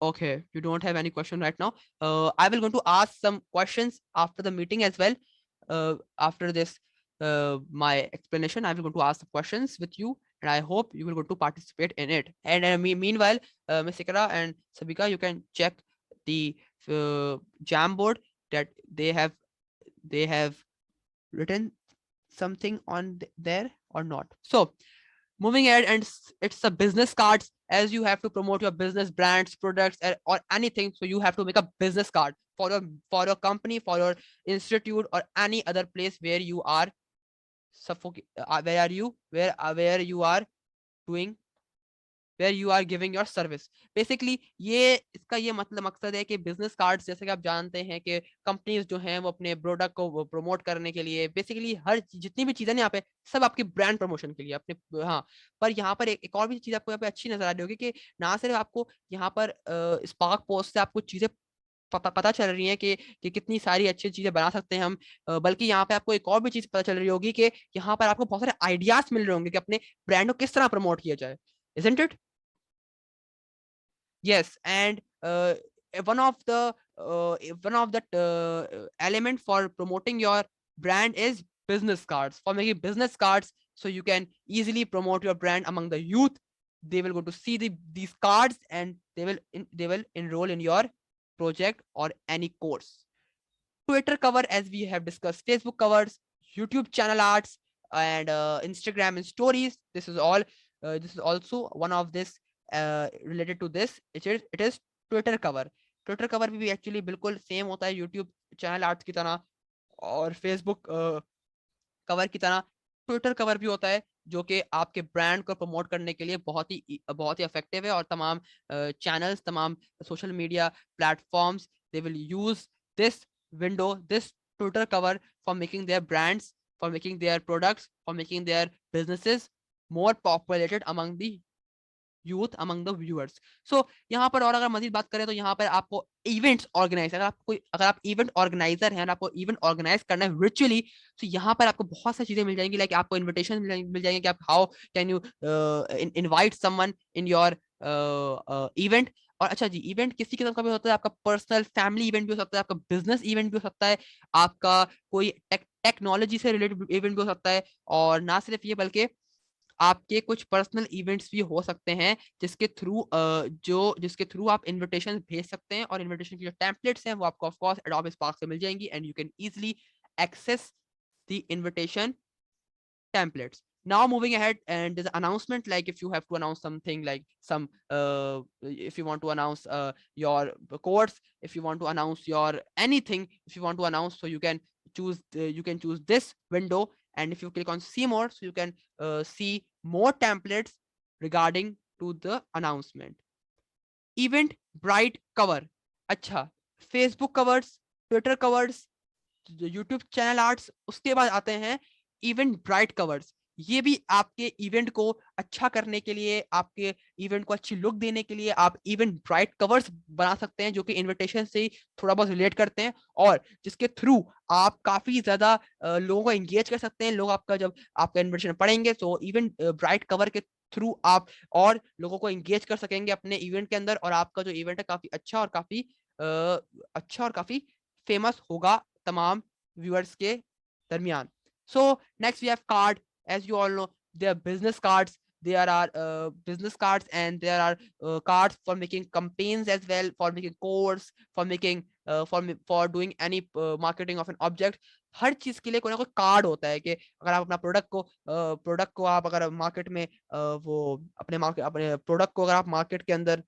Okay, you don't have any question right now. I will going to ask some questions after the meeting as well. After this my explanation, I will going to ask the questions with you, and I hope you will go to participate in it. And meanwhile, Ms. Ikra and Sabika, you can check the Jamboard that they have they have written something on there or not. So moving ahead, and it's a business cards, as you have to promote your business, brands, products, or anything. So you have to make a business card for your company, for your institute, or any other place where you are where you are doing, where you are giving your service. Basically ये इसका ये मतलब मकसद है कि बिजनेस कार्ड्स, जैसे कि आप जानते हैं कि कंपनीज जो हैं वो अपने प्रोडक्ट को प्रमोट करने के लिए, बेसिकली हर जितनी भी चीजें यहाँ पे सब आपकी ब्रांड प्रमोशन के लिए अपने, हाँ। पर यहाँ पर एक और भी चीज आपको यहाँ पे अच्छी नजर आ रही होगी कि ना सिर्फ आपको यहाँ पर स्पार्क पोस्ट से आपको चीजें पता चल रही है कि कितनी सारी अच्छी चीजें बना सकते हैं हम, बल्कि यहाँ पे आपको एक और भी चीज पता चल रही होगी कि यहाँ पर आपको बहुत सारे आइडियाज मिल रहे होंगे कि अपने ब्रांड को किस तरह प्रमोट किया जाए, isn't it? Yes, and one of the element for promoting your brand is business cards. For making business cards, so you can easily promote your brand among the youth. They will go to see these cards, and they will enroll in your project or any course. Twitter cover, as we have discussed, Facebook covers, YouTube channel arts, and Instagram and stories. This is all. This is also one of this related to this. It is Twitter cover. Twitter cover भी actually बिल्कुल same होता है YouTube channel arts की तरह और Facebook कवर की तरह ट्विटर कवर भी होता है, जो कि आपके ब्रांड को प्रमोट करने के लिए बहुत ही इफेक्टिव है। और तमाम चैनल्स, तमाम social media platforms, they will use this window, this Twitter cover for making their brands, for making their products, for making their businesses more populated among the youth among the viewers. So यहाँ पर और अगर मजीद बात करें तो यहाँ पर आपको इवेंट्स ऑर्गेनाइज, अगर आप इवेंट ऑर्गेनाइजर हैं, आपको इवेंट ऑर्गेनाइज करना है वर्चुअली, तो यहाँ पर आपको बहुत सारी चीजें मिल जाएंगी। लाइक आपको इन्विटेशन मिल जाएंगे कि आप how can you invite someone in your event. और अच्छा जी, इवेंट किसी किस्म का भी होता है, आपका पर्सनल फैमिली इवेंट भी हो सकता है, आपका बिजनेस इवेंट भी हो सकता है, आपका कोई टेक्नोलॉजी से रिलेटेड इवेंट भी हो सकता है, और ना सिर्फ ये बल्कि आपके कुछ पर्सनल इवेंट्स भी हो सकते हैं जिसके थ्रू आप इनविटेशन भेज सकते हैं। और इनविटेशन की जो टेम्पलेट्स हैं वो आपको ऑफ कोर्स एडोब स्पार्क से मिल जाएंगी, and you can easily access the invitation templates. Now moving ahead, and there's an announcement, like if you have to announce something, like if you want to announce your course, if you want to announce your anything, if you want to announce, so you can choose this window, and if you click on see more, so you can see more templates regarding to the announcement. Event bright cover, अच्छा, Facebook covers, Twitter covers, YouTube channel arts, उसके बाद आते हैं इवेंट ब्राइट कवर्स। ये भी आपके इवेंट को अच्छा करने के लिए, आपके इवेंट को अच्छी लुक देने के लिए आप इवेंट ब्राइट कवर्स बना सकते हैं, जो कि इनविटेशन से ही थोड़ा बहुत रिलेट करते हैं, और जिसके थ्रू आप काफी ज्यादा लोगों को एंगेज कर सकते हैं। लोग आपका जब आपका इन्विटेशन पढ़ेंगे, तो इवेंट ब्राइट कवर के थ्रू आप और लोगों को एंगेज कर सकेंगे अपने इवेंट के अंदर, और आपका जो इवेंट है काफी अच्छा और काफी फेमस होगा तमाम व्यूअर्स के दरमियान। So next we have card. As you all know, there are business cards. There are business cards, and there are cards for making campaigns as well, for making course, for making for doing any marketing of an object. हर चीज के लिए कोई ना कोई कार्ड होता है कि अगर आप अपना प्रोडक्ट को आप अगर मार्केट में वो अपने प्रोडक्ट को अगर आप मार्केट के अंदर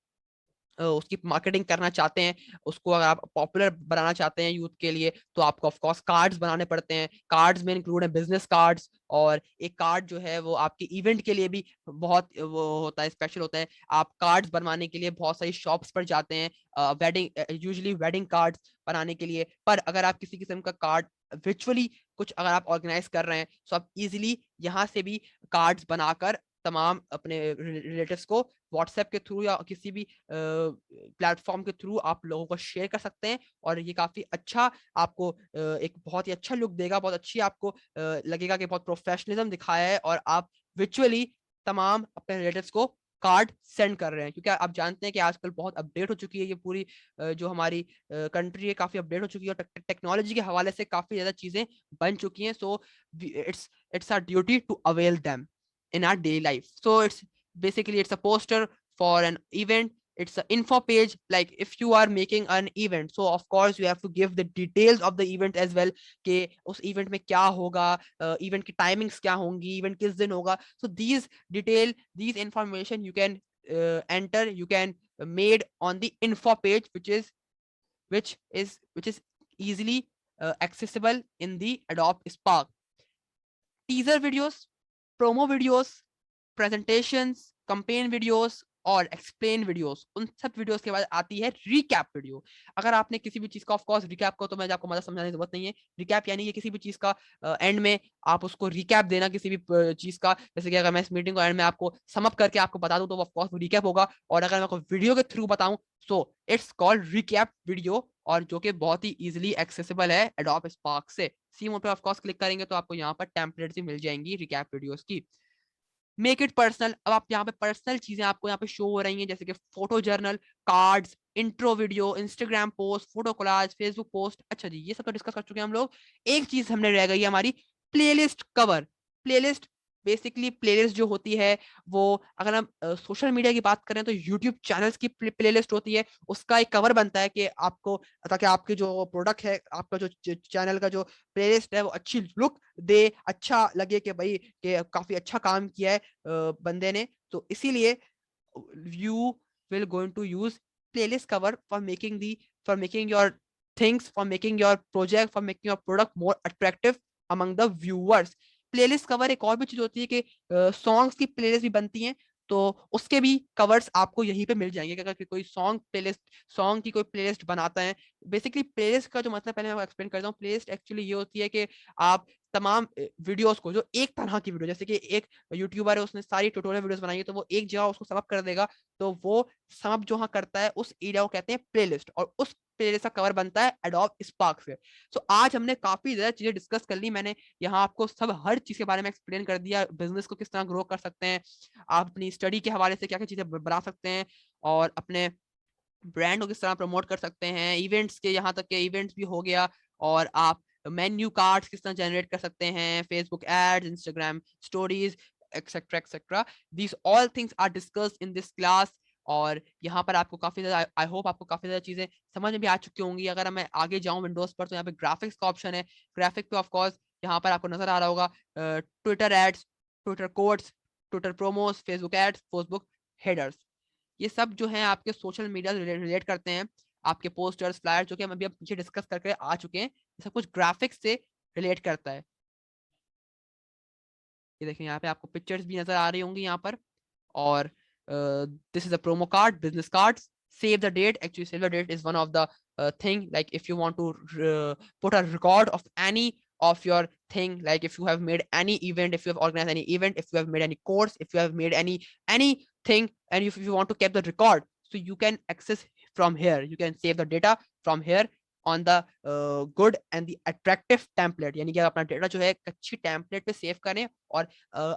उसकी मार्केटिंग करना चाहते हैं, उसको अगर आप पॉपुलर बनाना चाहते हैं यूथ के लिए, तो आपको ऑफ कोर्स कार्ड्स बनाने पड़ते हैं। कार्ड्स में इंक्लूड है बिजनेस कार्ड्स, और एक कार्ड जो है वो आपके इवेंट के लिए भी बहुत वो होता है, स्पेशल होता है। आप कार्ड्स बनवाने के लिए बहुत सारी शॉप्स पर जाते हैं, यूजुअली वेडिंग कार्ड्स बनाने के लिए। पर अगर आप किसी किस्म का कार्ड वर्चुअली कुछ अगर आप ऑर्गेनाइज कर रहे हैं, तो आप इजीली यहाँ से भी कार्ड्स बनाकर तमाम अपने रिलेटिव्स को व्हाट्सएप के थ्रू या किसी भी प्लेटफॉर्म के थ्रू आप लोगों को शेयर कर सकते हैं, और ये काफी अच्छा आपको एक बहुत ही अच्छा लुक देगा, बहुत अच्छी आपको लगेगा कि बहुत प्रोफेशनलिज्म दिखाया है, और आप विजुअली तमाम अपने रिलेटिव्स को कार्ड सेंड कर रहे हैं। क्योंकि आप जानते हैं कि आजकल बहुत अपडेट हो चुकी है ये पूरी जो हमारी कंट्री है, काफी अपडेट हो चुकी है, और टेक्नोलॉजी के हवाले से काफी ज्यादा चीजें बन चुकी हैं। So it's our duty to avail them in our daily life. So it's a poster for an event. it's an info page. Like if you are making an event, so of course you have to give the details of the event as well, कि उस event में क्या होगा, event की timings क्या होंगी, event किस दिन होगा. So these detail, these information you can enter, you can made on the info page, which is easily accessible in the Adobe Spark. Teaser videos, promo videos, presentations, campaign videos और एक्सप्लेन वीडियोस, उन सब वीडियोस के बाद आती है रिकैप वीडियो. अगर आपने किसी भी चीज का ऑफ कोर्स रिकैप को तो मैं आपको मजा समझाने की जरूरत नहीं है. रिकैप यानी कि किसी भी चीज का एंड में आप उसको रिकैप देना किसी भी चीज का. जैसे कि अगर मैं इस मीटिंग को एंड में आपको समअप करके आपको बता दूं तो ऑफ कोर्स वो रिकैप होगा. और अगर मैं आपको वीडियो के थ्रू बताऊं so it's called recap video, और जो कि बहुत ही इजीली एक्सेसिबल है Adobe Spark से. सी मोड पे ऑफ कोर्स क्लिक करेंगे तो आपको यहाँ पर टेम्पलेट्स ही मिल जाएंगी रिकैप वीडियोस की. Make it personal. अब आप यहाँ पे पर्सनल चीजें आपको यहाँ पे शो हो रही हैं, जैसे कि photo journal, cards, intro video, Instagram post, photo collage, Facebook post. अच्छा जी, ये सब तो डिस्कस कर चुके हैं हम लोग. एक चीज हमने रह गई है हमारी, playlist cover. Playlist basically playlist जो होती है वो, अगर हम सोशल मीडिया की बात करें तो यूट्यूब चैनल्स की प्लेलिस्ट होती है, उसका एक कवर बनता है कि आपको, ताकि आपके जो प्रोडक्ट है, आपका जो चैनल का जो प्लेलिस्ट है वो अच्छी लुक दे, अच्छा लगे कि भाई कि काफी अच्छा काम किया है बंदे ने. तो इसीलिए you will going to use playlist cover for making the, for making your things, for making your project, for making your product more attractive among the viewers. Playlist cover एक और भी चीज होती है कि सॉन्ग्स की प्लेलिस्ट भी बनती हैं, तो उसके भी कवर्स आपको यहीं पे मिल जाएंगे. अगर कोई सॉन्ग प्लेलिस्ट, सॉन्ग की कोई प्लेलिस्ट बनाता है, बेसिकली प्लेलिस्ट का जो मतलब पहले मैं एक्सप्लेन करता हूँ. प्लेलिस्ट एक्चुअली ये होती है कि आप तमाम वीडियोस को, जो एक तरह की वीडियो, जैसे कि एक यूट्यूबर है उसने सारी ट्यूटोरियल वीडियोस बनाई है, तो वो एक जगह उसको समअप कर देगा, तो वो समअप जो हाँ करता है उस एरिया को कहते हैं प्लेलिस्ट, और उस प्लेलिस्ट का कवर बनता है Adobe Spark से. सो आज हमने काफी ज्यादा चीजें डिस्कस कर ली. मैंने यहाँ आपको सब हर चीज के बारे में एक्सप्लेन कर दिया. बिजनेस को किस तरह ग्रो कर सकते हैं आप, अपनी स्टडी के हवाले से क्या क्या चीजें बना सकते हैं, और अपने ब्रांड को किस तरह प्रमोट कर सकते हैं, इवेंट्स के, यहाँ तक के इवेंट्स भी हो गया, और आप मेन्यू कार्ड्स किस तरह जनरेट कर सकते हैं, Facebook ads, Instagram stories, etcetera etcetera. These all things are discussed in this class. और यहाँ पर आपको काफी ज्यादा, आई होप आपको काफी ज्यादा चीजें समझ में भी आ चुकी होंगी. अगर मैं आगे जाऊँ विंडोज पर तो यहाँ पे ग्राफिक्स का ऑप्शन है. ग्राफिक पे ऑफ कोर्स यहाँ पर आपको नजर आ रहा होगा Twitter ads, Twitter codes, Twitter promos, Facebook ads, Facebook headers. ये सब जो है आपके सोशल मीडिया से रिलेट करते हैं. आपके पोस्टर्स, फ्लायर, जो कि हम अभी पीछे डिस्कस करके आ चुके हैं, ये सब कुछ ग्राफिक्स से रिलेट करता है. ये देखिए यहाँ पे आपको पिक्चर्स भी नजर आ रही होंगी यहाँ पर. और this is a promo card, business cards. Save the date. Actually, save the date is one of the thing. Like if you want to put a record of any of your thing, like if you have made any event, if you have organized any event, if you have made any course, if you have made anything, and if you want to keep the record, so you can access from here. You can save the data from here on the good and the attractive template. यानी कि अपना डेटा जो है एक अच्छी टेम्पलेट पे सेव करें, और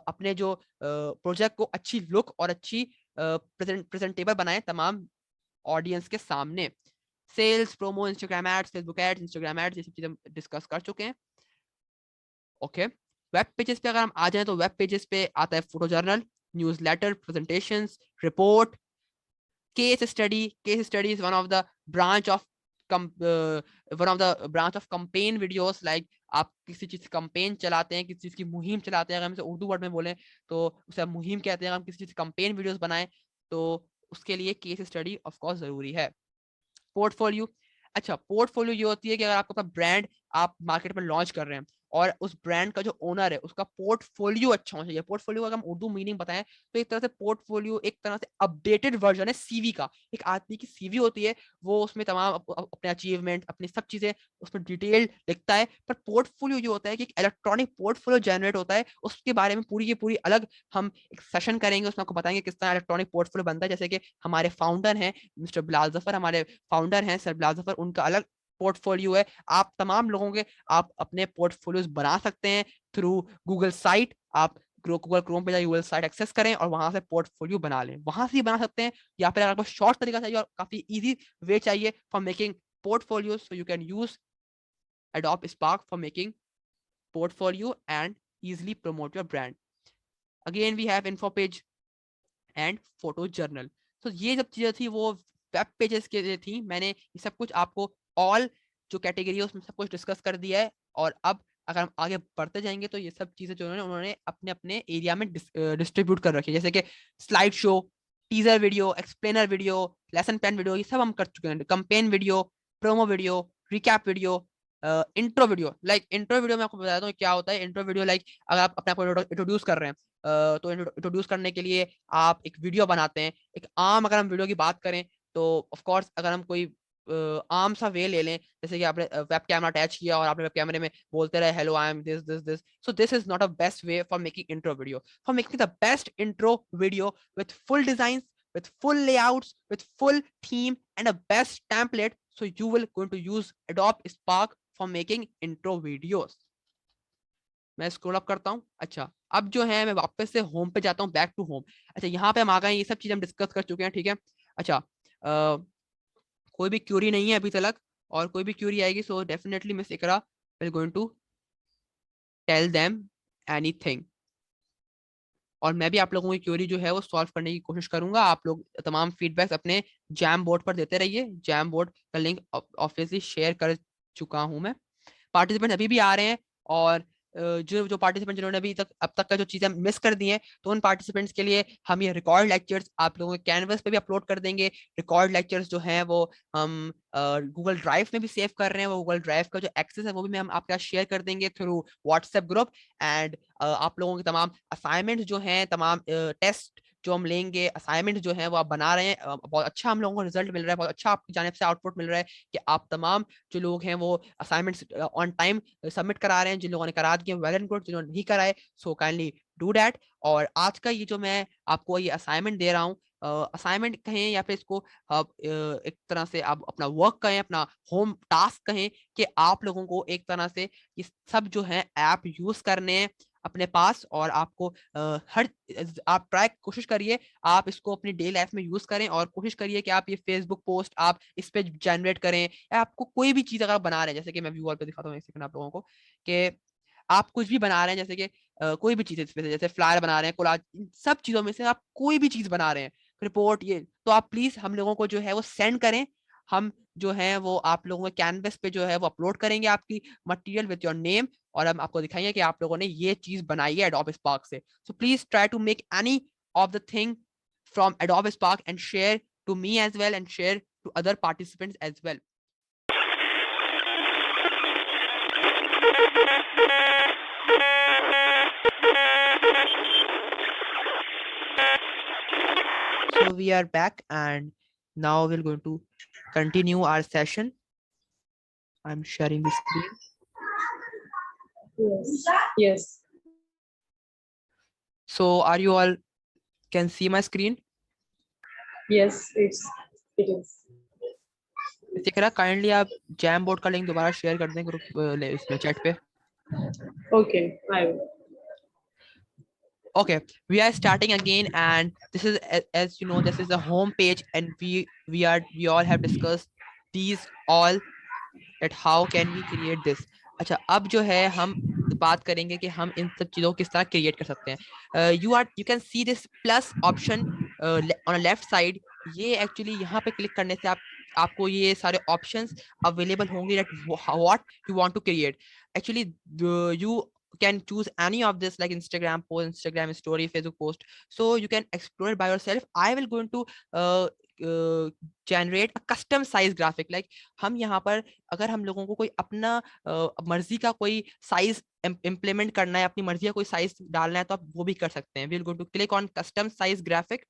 अपने जो प्रोजेक्ट को अच्छी लुक और अच्छी प्रेजेंटेबल बनाएं तमाम ऑडियंस के सामने. Sales, promo, Instagram ads, Facebook ads, Instagram ads, ये सब चीजें डिस्कस कर चुके हैं. ओके, वेब पेजेस पे अगर हम आ जाएं तो वेब पेजेस पे आता है photo journal, newsletter, presentations, report, case study. Case study is one of the branch of campaign videos. Like आप किसी चीज कंपेन चलाते हैं, किसी चीज की मुहिम चलाते हैं, अगर हम इसे उर्दू वर्ड में बोलें तो उसे मुहिम कहते हैं. हम किसी चीज कंपेन वीडियोस बनाएं तो उसके लिए केस स्टडी ऑफ कोर्स जरूरी है. पोर्टफोलियो. अच्छा, पोर्टफोलियो ये होती है कि अगर आपका अपना ब्रांड आप मार्केट में लॉन्च कर रहे हैं, और उस ब्रांड का जो ओनर है उसका पोर्टफोलियो अच्छा होना चाहिए. पोर्टफोलियो अगर हम उर्दू मीनिंग बताएं तो एक तरह से पोर्टफोलियो एक तरह से अपडेटेड वर्जन है सीवी का. एक आदमी की सीवी होती है, वो उसमें तमाम अपने अचीवमेंट, अपनी सब चीजें उसमें डिटेल लिखता है. पर पोर्टफोलियो जो होता है कि एक इलेक्ट्रॉनिक पोर्टफोलियो जनरेट होता है, उसके बारे में पूरी की पूरी अलग हम एक सेशन करेंगे, उसमें आपको बताएंगे किस तरह इलेक्ट्रॉनिक पोर्टफोलियो बनता है. जैसे कि हमारे फाउंडर हैं मिस्टर बिलाल जफर, हमारे फाउंडर हैं सर बिलाल जफर, उनका अलग पोर्टफोलियो है. आप तमाम लोगों के आप अपने पोर्टफोलियोज बना सकते हैं थ्रू गूगल साइट. आप गूगल क्रोम पे जाइए, गूगल साइट एक्सेस करें और वहां से पोर्टफोलियो बना लें, वहां से ही बना सकते हैं. या फिर अगर आपको शॉर्ट तरीका चाहिए और काफी इजी वे चाहिए for making portfolio, so you can use Adobe Spark for making portfolio and easily promote your brand. Again, we have info page and photo journal. तो ये जब चीजें थी वो वेब पेजेस के लिए थी। मैंने ये सब कुछ आपको ऑल जो कैटेगरी है उसमें सब कुछ डिस्कस कर दिया है। और अब अगर हम आगे बढ़ते जाएंगे तो ये सब चीजें जो है उन्होंने अपने अपने एरिया में डिस्ट्रीब्यूट कर रखी है, जैसे कि slide show, teaser video, explainer video, lesson plan video, ये सब हम कर चुके हैं। Campaign video, promo video, recap video, intro video. Like intro video में आपको बताता हूँ क्या होता है। इंट्रो वीडियो लाइक अगर आप अपने आप को इंट्रोड्यूस कर रहे हैं, तो इंट्रोड्यूस करने के लिए आप एक वीडियो बनाते हैं। एक आम अगर हम वीडियो की बात करें तो ऑफ कोर्स अगर हम कोई आम सा वे ले लें, जैसे कि आपने वेब कैमरा अटैच किया और आपने वेब कैमरे में बोलते रहे hello I am this, so this is not a best way for making intro video. For making the best intro video with full designs, with full layouts, with full theme and a best template, so you will going to use Adobe Spark for making intro videos. मैं स्क्रॉल अप करता हूँ। अच्छा, अब जो है मैं वापस से होम पे जाता हूँ, बैक टू होम। अच्छा, यहाँ पे हम आ गए, ये सब चीजें हम डिस्कस कर चुके हैं, ठीक है। अच्छा, कोई भी क्यूरी नहीं है अभी तक, और कोई भी क्यूरी आएगी so definitely miss Iqra will going to tell them anything. और मैं भी आप लोगों की क्यूरी जो है वो सॉल्व करने की कोशिश करूंगा। आप लोग तमाम फीडबैक्स अपने जैम बोर्ड पर देते रहिए। जैम बोर्ड का लिंक ऑब्वियसली शेयर कर चुका हूं मैं। पार्टिसिपेंट अभी भी आ रहे हैं, और जो जो पार्टिसिपेंट जिन्होंने अभी तक अब तक का जो चीजें मिस कर दी हैं, तो उन पार्टिसिपेंट्स के लिए हम ये रिकॉर्ड लेक्चर्स आप लोगों के कैनवस पे भी अपलोड कर देंगे। रिकॉर्ड लेक्चर्स जो हैं वो हम गूगल ड्राइव में भी सेव कर रहे हैं। वो गूगल ड्राइव का जो एक्सेस है वो भी हम आपके साथ शेयर कर देंगे थ्रू व्हाट्सएप ग्रुप। एंड आप लोगों के तमाम असाइनमेंट जो हैं, तमाम टेस्ट जो हम लेंगे, असाइनमेंट जो है वो आप बना रहे हैं, बहुत अच्छा हम लोगों को रिजल्ट मिल रहा है, बहुत अच्छा आपकी जानिब से आउटपुट मिल रहा है कि आप तमाम जो लोग हैं वो असाइनमेंट्स ऑन टाइम सबमिट करा रहे हैं। जिन लोगों ने करा दिए वेल एंड गुड, जिन्होंने नहीं कराए सो काइंडली डू दैट। और आज का ये जो मैं आपको ये असाइनमेंट दे रहा हूँ, असाइनमेंट कहें या फिर इसको आप एक तरह से आप अपना वर्क कहें, अपना होम टास्क कहें, कि आप लोगों को एक तरह से ये सब जो है ऐप यूज करने हैं अपने पास। और आपको हर आप ट्राई कोशिश करिए आप इसको अपनी डे लाइफ में यूज करें, और कोशिश करिए कि आप ये फेसबुक पोस्ट आप इस पे जनरेट करें, या आपको कोई भी चीज अगर बना रहे हैं, जैसे कि मैं व्यू वॉल पे दिखाता हूँ एक सेकंड आप लोगों को, कि आप कुछ भी बना रहे हैं, जैसे कि कोई भी चीज है इसमें से, जैसे फ्लायर बना रहे हैं, कोलाज, इन सब चीजों में से आप कोई भी चीज बना रहे हैं, रिपोर्ट, ये तो आप प्लीज हम लोगों को जो है वो सेंड करें। हम जो है वो आप लोगों के कैनवस पे जो है वो अपलोड करेंगे आपकी मटेरियल विद योर नेम, और हम आपको दिखाएंगे कि आप लोगों ने ये चीज बनाई है एडोब स्पार्क से। So please try to make any of the thing from Adobe Spark and share to me as well and share to other participants as well. So we are back, and now we're going to continue our session. I'm sharing the screen. Yes. Yes. So are you all can see my screen? Yes, it is. करा काइंडली आप जैम बोर्ड का लिंक दोबारा शेयर कर दें ग्रुप इसमें चैट पे। Okay, I will. Okay, we are starting again, and this is as you know, this is the home page, and we all have discussed these all, that how can we create this. अच्छा, अब जो है हम बात करेंगे कि हम इन सब चीजों को किस तरह क्रिएट कर सकते हैं। You can see this plus option on left side. ये एक्चुअली यहाँ पे क्लिक करने से आपको ये सारे ऑप्शंस अवेलेबल होंगे that what you want to create. Actually, you can choose any of this, like Instagram post, Instagram story, Facebook post, so you can explore it by yourself. I will going to generate a custom size graphic. like हम यहाँ पर अगर हम लोगों को कोई अपना मर्जी का कोई साइज इम्प्लीमेंट करना है, अपनी मर्जी का कोई साइज डालना है, तो आप वो भी कर सकते हैं। we'll go to click on custom size graphic.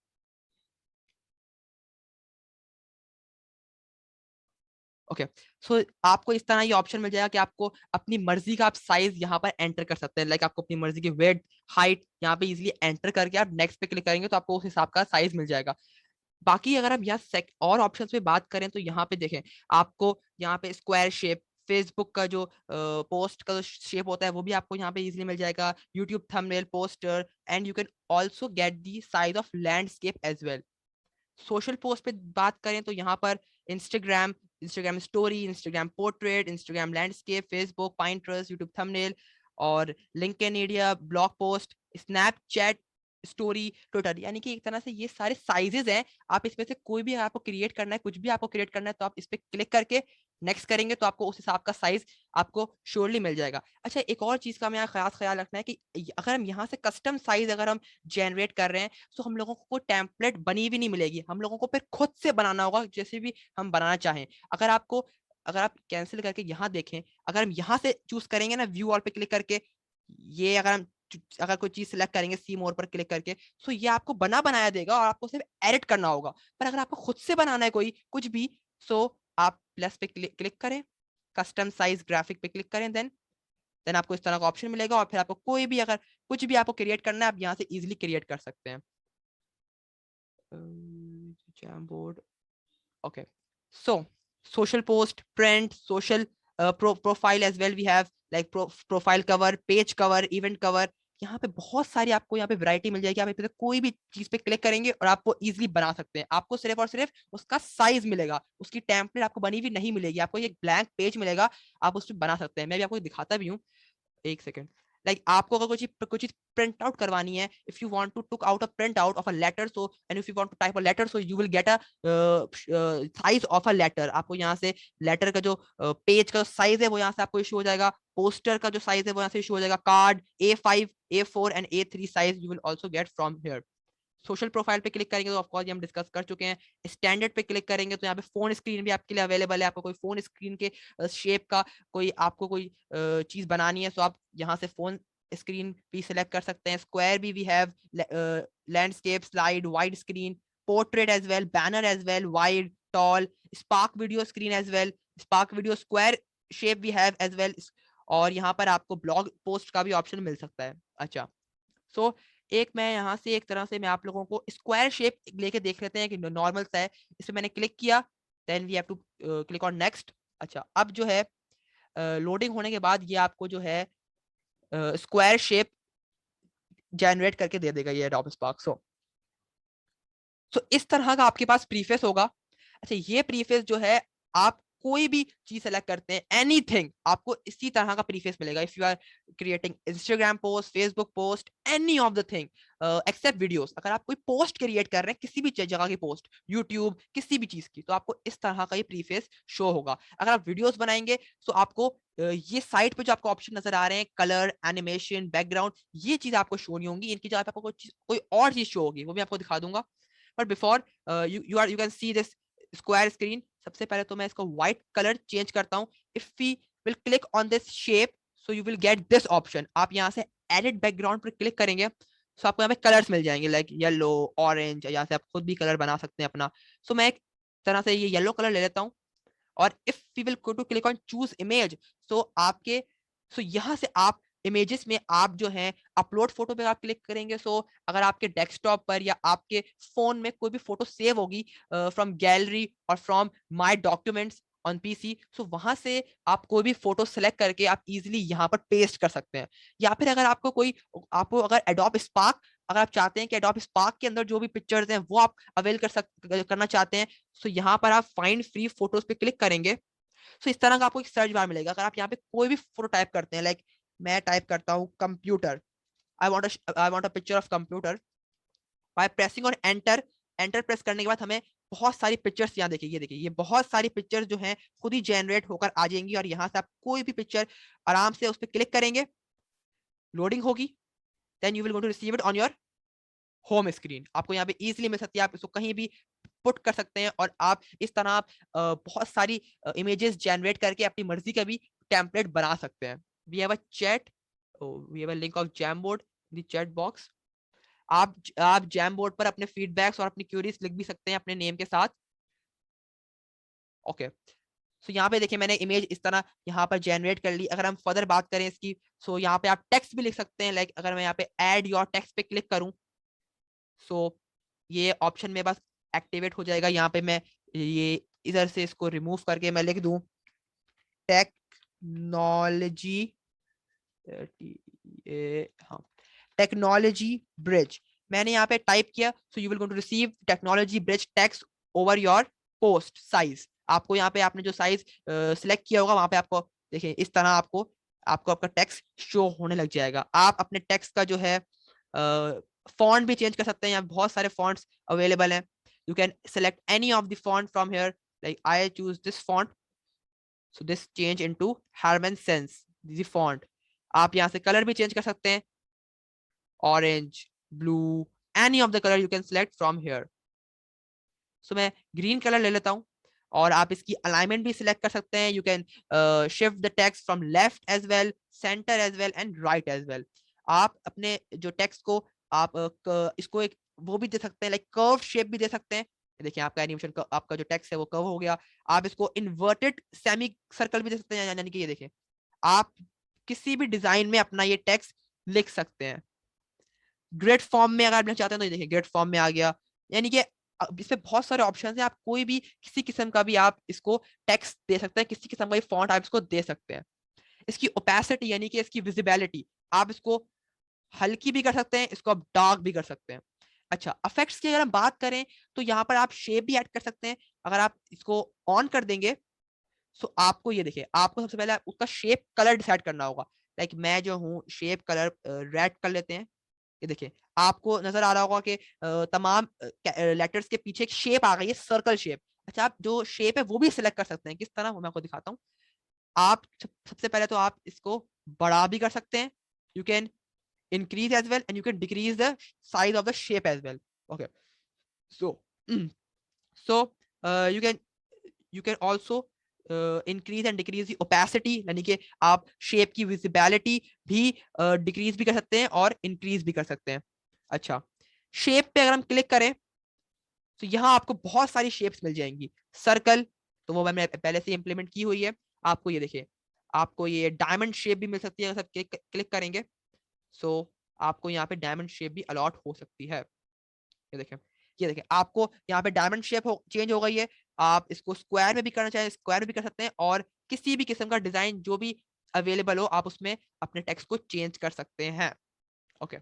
Okay, so आपको इस तरह ये ऑप्शन मिल जाएगा कि आपको अपनी मर्जी का आप साइज यहाँ पर एंटर कर सकते हैं। लाइक आपको अपनी मर्जी की वेट, हाइट यहाँ पे इजीली एंटर करके आप नेक्स्ट पे क्लिक करेंगे तो आपको उस हिसाब का साइज मिल जाएगा। बाकी अगर हम यहाँ और ऑप्शंस पे बात करें तो यहाँ पे देखें, आपको यहाँ पे स्क्वायर शेप, फेसबुक का जो पोस्ट का जो शेप होता है वो भी आपको यहाँ पे इजीली मिल जाएगा, YouTube thumbnail, poster, and you can also get the size of landscape as well. Social post पे बात करें तो यहाँ पर Instagram, Instagram story, Instagram portrait, Instagram landscape, Facebook, Pinterest, YouTube thumbnail, और LinkedIn media, blog post, Snapchat, story, Twitter, यानी कि एक तरह से ये सारे साइजेस हैं। आप इसमें से कोई भी आपको क्रिएट करना है, कुछ भी आपको क्रिएट करना है, तो आप इस पे क्लिक करके नेक्स्ट करेंगे तो आपको उस हिसाब का साइज आपको श्योरली मिल जाएगा। अच्छा, एक और चीज का हमें खास ख्याल रखना है कि अगर हम यहाँ से कस्टम साइज अगर हम जनरेट कर रहे हैं तो हम लोगों को कोई टेम्पलेट बनी हुई नहीं मिलेगी, हम लोगों को फिर खुद से बनाना होगा जैसे भी हम बनाना चाहें। अगर आप कैंसिल करके यहाँ देखें, अगर हम यहाँ से चूज करेंगे ना व्यू ऑल पे क्लिक करके, ये अगर कोई चीज सिलेक्ट करेंगे सी मोर पर क्लिक करके, तो ये आपको बना बनाया देगा और आपको सिर्फ एडिट करना होगा। पर अगर आपको खुद से बनाना है कोई कुछ भी, सो आप प्लस पे क्लिक करें, कस्टम साइज ग्राफिक पे क्लिक करें, देन आपको इस तरह का ऑप्शन मिलेगा और फिर आपको कोई भी अगर कुछ भी आपको क्रिएट करना है आप यहाँ से इजीली क्रिएट कर सकते हैं। Jamboard. Okay, so social post, print, social profile as well. We have like profile cover, page cover, event cover. यहाँ पे बहुत सारी आपको यहाँ पे वैरायटी मिल जाएगी। आप पे कोई भी चीज पे क्लिक करेंगे और आपको इजीली बना सकते हैं। आपको सिर्फ और सिर्फ उसका साइज मिलेगा, उसकी टेम्पलेट आपको बनी हुई नहीं मिलेगी, आपको एक ब्लैंक पेज मिलेगा, आप उस पर बना सकते हैं। मैं भी आपको दिखाता भी हूँ, एक सेकेंड। आपको अगर कुछ चीज प्रिंट आउट करवानी है, if you want to took out a print out of a letter, so and if you want to type a letter, so you will get a size of a letter. आपको यहाँ से लेटर का जो पेज का साइज है वो यहाँ से आपको इशू हो जाएगा, पोस्टर का जो साइज है वो यहाँ से इशू हो जाएगा, card A5, A4 and A3 size you will also get from here. Social profile पे क्लिक करेंगे तो ऑफकोर्स ये हम डिस्कस कर चुके हैं। स्टैंडर्ड पे क्लिक करेंगे तो यहाँ पे फोन स्क्रीन भी आपके लिए अवेलेबल है। आपको कोई फोन स्क्रीन के शेप का आपको कोई चीज बनानी है तो आप यहाँ से फोन स्क्रीन भी सिलेक्ट कर सकते हैं। स्क्वायर भी we have, landscape, slide, wide screen, portrait as well, banner as well, wide, tall, Spark video screen as well, Spark video square shape we have as well. और यहाँ पर आपको ब्लॉग पोस्ट का भी ऑप्शन मिल सकता है। अच्छा, सो एक मैं यहाँ से एक तरह से मैं आप लोगों को स्क्वायर शेप लेके देख लेते हैं कि नॉर्मल सा है। इस पे मैंने क्लिक किया, then we have to click on next. अच्छा, अब जो है लोडिंग होने के बाद ये आपको जो है स्क्वायर शेप जनरेट करके दे देगा ये एडोब स्पार्क। सो इस तरह का आपके पास प्रीफेस होगा। अच्छा, ये प्रीफेस जो है आप कोई भी चीज सेलेक्ट करते हैं, एनीथिंग, आपको इसी तरह का प्रीफेस मिलेगा। If you are creating Instagram post, Facebook post, any of the thing except videos, अगर आप कोई पोस्ट क्रिएट कर रहे हैं किसी भी जगह की पोस्ट, यूट्यूब, किसी भी चीज की, तो आपको इस तरह का ये प्रीफेस शो होगा। अगर आप वीडियोस बनाएंगे तो आपको ये साइट पे जो आपको ऑप्शन नजर आ रहे हैं, कलर, एनिमेशन, बैकग्राउंड, ये चीज आपको शो नहीं होंगी। इनकी जगह पे आपको कोई और चीज शो होगी, वो भी आपको दिखा दूंगा। But before you can see this square screen, सबसे पहले तो मैं इसको व्हाइट कलर चेंज करता हूँ। If we will click on this shape, so you will get this option. आप यहाँ से एडिट बैकग्राउंड पर क्लिक करेंगे तो आपको यहाँ पे कलर्स मिल जाएंगे, लाइक येलो, ऑरेंज, यहाँ से आप खुद भी कलर बना सकते हैं अपना। सो मैं एक तरह से ये येलो कलर ले लेता हूँ। और if we will go to click on choose image, so यहाँ से आप इमेजेस में आप जो है अपलोड फोटो पे आप क्लिक करेंगे। सो अगर आपके डेस्कटॉप पर या आपके फोन में कोई भी फोटो सेव होगी फ्रॉम गैलरी और from my documents on PC, so वहां से आप कोई भी फोटो सेलेक्ट करके आप इजीली यहाँ पर पेस्ट कर सकते हैं। या फिर अगर आपको अगर एडोब स्पार्क, अगर आप चाहते हैं कि एडोब स्पार्क के अंदर जो भी पिक्चर्स हैं वो आप अवेल करना चाहते हैं, सो यहाँ पर आप फाइंड फ्री फोटोज पे क्लिक करेंगे। सो इस तरह का आपको एक सर्च बार मिलेगा। अगर आप यहाँ पे कोई भी फोटो टाइप करते हैं, लाइक मैं टाइप करता हूँ computer, I want a picture of computer, by pressing on enter, enter press करने के बाद हमें बहुत सारी पिक्चर्स यहाँ देखिए ये बहुत सारी पिक्चर्स जो हैं खुद ही जनरेट होकर आ जाएंगी। और यहाँ से आप कोई भी पिक्चर आराम से उस पर क्लिक करेंगे, लोडिंग होगी, then you will going to receive it on your home screen. आपको यहाँ पे इजीली मिल सकती है, आप इसको कहीं भी पुट कर सकते हैं और आप इस तरह आप बहुत सारी इमेजेस जनरेट करके अपनी मर्जी का भी टेम्पलेट बना सकते हैं। We have a chat, we have a link of Jamboard in the chat box. आप जैमबोर्ड पर अपने फीडबैक्स और अपनी क्यूरीज लिख भी सकते हैं अपने नेम के साथ। ओके, सो यहाँ पे देखिए मैंने इमेज इस तरह यहाँ पर जनरेट कर ली। अगर हम फर्दर बात करें इसकी, सो यहाँ पे आप टेक्स्ट भी लिख सकते हैं। लाइक अगर मैं यहाँ पे ऐड योर टेक्स्ट पे क्लिक करूं, सो ये ऑप्शन मेरे पास एक्टिवेट हो जाएगा। यहाँ पे मैं ये इधर से इसको रिमूव करके मैं लिख दूं टेक्नोलॉजी, हाँ, टेक्नोलॉजी ब्रिज। मैंने यहाँ पे टाइप किया, so you will going to receive technology bridge text over your post size. आपको यहाँ पे आपने जो साइज सिलेक्ट किया होगा वहां पे आपको देखिए इस तरह आपको आपका टेक्स्ट शो होने लग जाएगा। आप अपने टेक्स्ट का जो है फॉन्ट भी चेंज कर सकते हैं, यहाँ बहुत सारे फॉन्ट्स अवेलेबल हैं. You can select any of the font from here, like I choose this font, so this change into Harman Sense the font. आप यहाँ से कलर भी चेंज कर सकते हैं, orange, blue, any of the colour you can select from here. So मैं ग्रीन कलर ले लेता हूँ. और आप इसकी अलाइनमेंट भी सिलेक्ट कर सकते हैं. You can shift the text from left as well, centre as well and right as well. आप अपने जो टेक्स्ट को आप इसको एक वो भी दे सकते हैं, लाइक कर्व शेप भी दे सकते हैं. देखिए आपका एनिमेशन का आपका जो टेक्स्ट है वो कर्व हो गया. आप इसको इन्वर्टेड सेमी सर्कल भी दे सकते हैं, यानी कि ये देखिए आप किसी भी डिजाइन में अपना ये टेक्स्ट लिख सकते हैं. ग्रिड फॉर्म में अगर आप लिखना चाहते हैं तो ये देखिए ग्रिड फॉर्म में आ गया. यानी कि इसमें बहुत सारे ऑप्शन हैं. आप कोई भी किसी किस्म का भी आप इसको टेक्स्ट दे सकते हैं, किसी किस्म का भी फॉन्ट आप इसको दे सकते हैं. इसकी ओपेसिटी यानी कि इसकी विजिबिलिटी आप इसको हल्की भी कर सकते हैं, इसको आप डार्क भी कर सकते हैं. अच्छा, इफेक्ट्स की अगर हम बात करें तो यहाँ पर आप शेप भी ऐड कर सकते हैं. अगर आप इसको ऑन कर देंगे तो आपको ये देखिए, आपको सबसे पहले उसका शेप कलर डिसाइड करना होगा. लाइक मैं जो हूँ शेप कलर रेड कर लेते हैं. ये देखिए आपको नजर आ रहा होगा कि तमाम लेटर्स के पीछे एक शेप आ गई है, सर्कल शेप. अच्छा, आप जो शेप है वो भी सिलेक्ट कर सकते हैं. किस तरह वो मैं आपको दिखाता हूँ. आप सबसे पहले तो आप इसको बड़ा भी कर सकते हैं. You can increase as well and you can decrease the size of the shape as well. Okay, so so you can also increase and decrease the opacity, यानी कि आप शेप की विजिबिलिटी भी डिक्रीज भी कर सकते हैं और इंक्रीज भी कर सकते हैं. अच्छा, शेप पे अगर हम क्लिक करें तो यहाँ आपको बहुत सारी शेप्स मिल जाएंगी. सर्कल तो वो मैंने पहले से इंप्लीमेंट की हुई है. आपको ये देखिए, आपको ये डायमंड शेप भी मिल सकती है अगर सब क्लिक करेंगे. सो आपको यहाँ पे डायमंड शेप भी अलॉट हो सकती है. ये देखें आपको यहाँ पे डायमंड शेप चेंज हो गई है. आप इसको स्क्वायर में भी करना चाहें, स्क्वायर में भी कर सकते हैं, और किसी भी किस्म का डिजाइन जो भी अवेलेबल हो आप उसमें अपने टेक्स्ट को चेंज कर सकते हैं. ओके,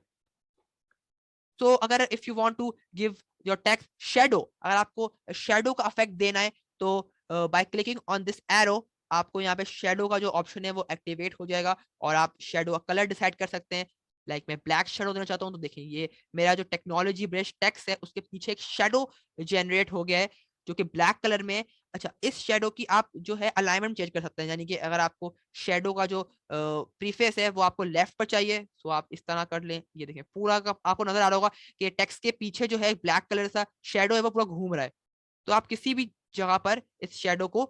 तो अगर if you want to give your text shadow, अगर आपको शेडो का इफेक्ट देना है तो by clicking on this arrow आपको यहाँ पे शेडो का जो ऑप्शन है वो एक्टिवेट हो जाएगा और आप शेडो का कलर डिसाइड कर सकते हैं. लाइक मैं ब्लैक शेडो देना चाहता हूँ तो देखिए ये मेरा जो टेक्नोलॉजी ब्रश टेक्स्ट है उसके पीछे एक शेडो जनरेट हो गया है जो कि ब्लैक कलर में. अच्छा, इस शेडो की आप जो है अलाइनमेंट चेंज कर सकते हैं, यानी कि अगर आपको शेडो का जो प्रीफेस है वो आपको लेफ्ट पर चाहिए तो आप इस तरह कर लें. ये देखिए पूरा का आपको नजर आ रहा होगा कि टेक्स्ट के पीछे जो है ब्लैक कलर सा शेडो है वो पूरा घूम रहा है. तो आप किसी भी जगह पर इस शेडो को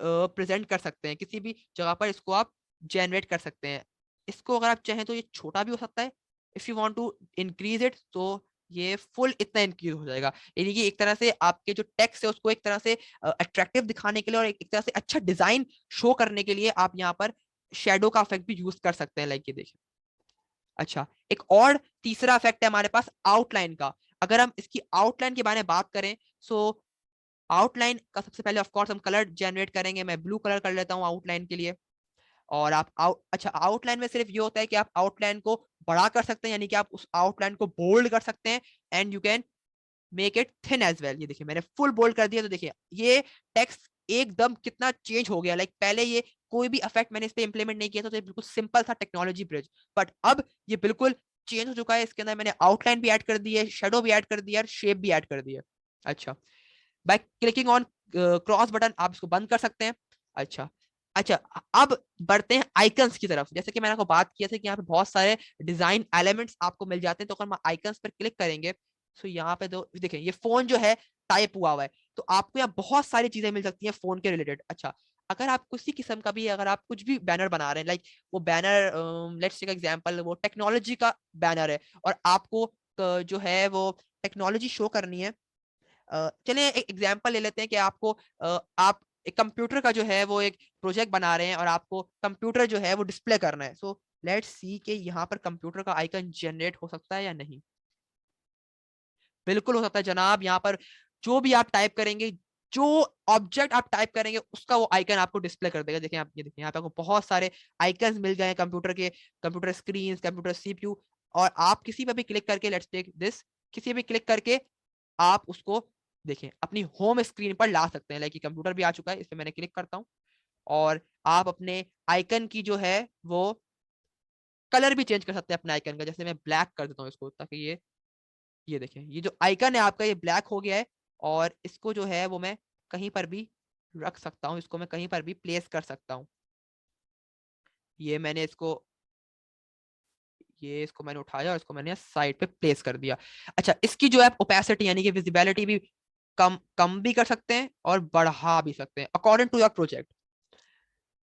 प्रेजेंट कर सकते हैं, किसी भी जगह पर इसको आप जनरेट कर सकते हैं. इसको अगर आप चाहें तो ये छोटा भी हो सकता है. If you want to increase it तो ये फुल इतना इंक्रीज हो जाएगा. यानी कि एक तरह से आपके जो टेक्स्ट है उसको एक तरह से अट्रैक्टिव दिखाने के लिए और एक तरह से अच्छा डिजाइन शो करने के लिए आप यहाँ पर शेडो का इफेक्ट भी यूज कर सकते हैं. लाइक ये देखिए. अच्छा, एक और तीसरा इफेक्ट है हमारे पास आउटलाइन का. अगर हम इसकी आउटलाइन के बारे में बात करें सो आउटलाइन का सबसे पहले ऑफ कोर्स हम कलर जनरेट करेंगे. मैं ब्लू कलर कर लेता हूँ आउटलाइन के लिए. और आप अच्छा, आउटलाइन में सिर्फ ये होता है कि आप आउटलाइन को बड़ा कर सकते हैं, यानी कि आप उस आउटलाइन को बोल्ड कर सकते हैं and you can make it thin as well. ये देखिए मैंने फुल बोल्ड कर दिया तो देखिए ये टेक्स्ट एकदम कितना चेंज हो गया. लाइक पहले ये कोई भी इफेक्ट मैंने इस पे इंप्लीमेंट नहीं किया था तो ये बिल्कुल सिंपल था टेक्नोलॉजी ब्रिज, बट अब ये बिल्कुल चेंज हो चुका है. इसके अंदर मैंने आउटलाइन भी ऐड कर दी है, शेडो भी ऐड कर दिया और शेप भी ऐड कर दिया. अच्छा, bye clicking on cross button आप इसको बंद कर सकते हैं. अच्छा, अच्छा, अब बढ़ते हैं आइकन्स की तरफ. जैसे कि मैंने आपको बात किया था कि यहाँ पे बहुत सारे डिजाइन एलिमेंट्स आपको मिल जाते हैं, तो अगर हम आइकन्स पर क्लिक करेंगे तो यहाँ पे तो देखें ये फोन जो है टाइप हुआ है, तो आपको यहाँ बहुत सारी चीजें मिल सकती हैं फोन के रिलेटेड. अच्छा, अगर आप किसी किस्म का भी अगर आप कुछ भी बैनर बना रहे हैं, लाइक वो बैनर लेट्स टेक एग्जांपल वो टेक्नोलॉजी का बैनर है और आपको जो है वो टेक्नोलॉजी शो करनी है. चलिए एक एग्जांपल ले लेते हैं कि आपको आप एक कंप्यूटर का जो है वो एक प्रोजेक्ट बना रहे हैं और आपको कंप्यूटर जो है वो डिस्प्ले करना है. सो लेट्स सी कि यहाँ पर कंप्यूटर का आइकन जनरेट हो सकता है या नहीं. बिल्कुल हो सकता है जनाब. यहाँ पर जो भी आप टाइप करेंगे, जो ऑब्जेक्ट आप टाइप करेंगे उसका वो आइकन आपको डिस्प्ले कर देगा. देखिए आप ये देखिए यहाँ पे आपको बहुत सारे आइकन्स मिल गए हैं कंप्यूटर के, कंप्यूटर स्क्रीन, कंप्यूटर सीपीयू. और आप किसी पर भी क्लिक करके लेट्स टेक दिस, किसी भी क्लिक करके आप उसको देखिए अपनी होम स्क्रीन पर ला सकते हैं. लाइक कंप्यूटर भी आ चुका है, इस पर मैंने क्लिक करता हूँ और आप अपने आइकन की जो है वो कलर भी चेंज कर सकते हैं अपने आइकन का. जैसे मैं ब्लैक कर देता हूँ इसको ताकि ये ये देखें, ये जो आइकन है आपका ये ब्लैक हो गया है, और इसको जो है वो मैं कहीं पर भी रख सकता हूँ, इसको मैं कहीं पर भी प्लेस कर सकता हूँ। ये मैंने इसको उठाया और इसको मैंने साइड पे प्लेस कर दिया। अच्छा, इसकी जो है ओपेसिटी यानी कि विजिबिलिटी भी कम कम भी कर सकते हैं और बढ़ा भी सकते हैं अकॉर्डिंग टू योर प्रोजेक्ट।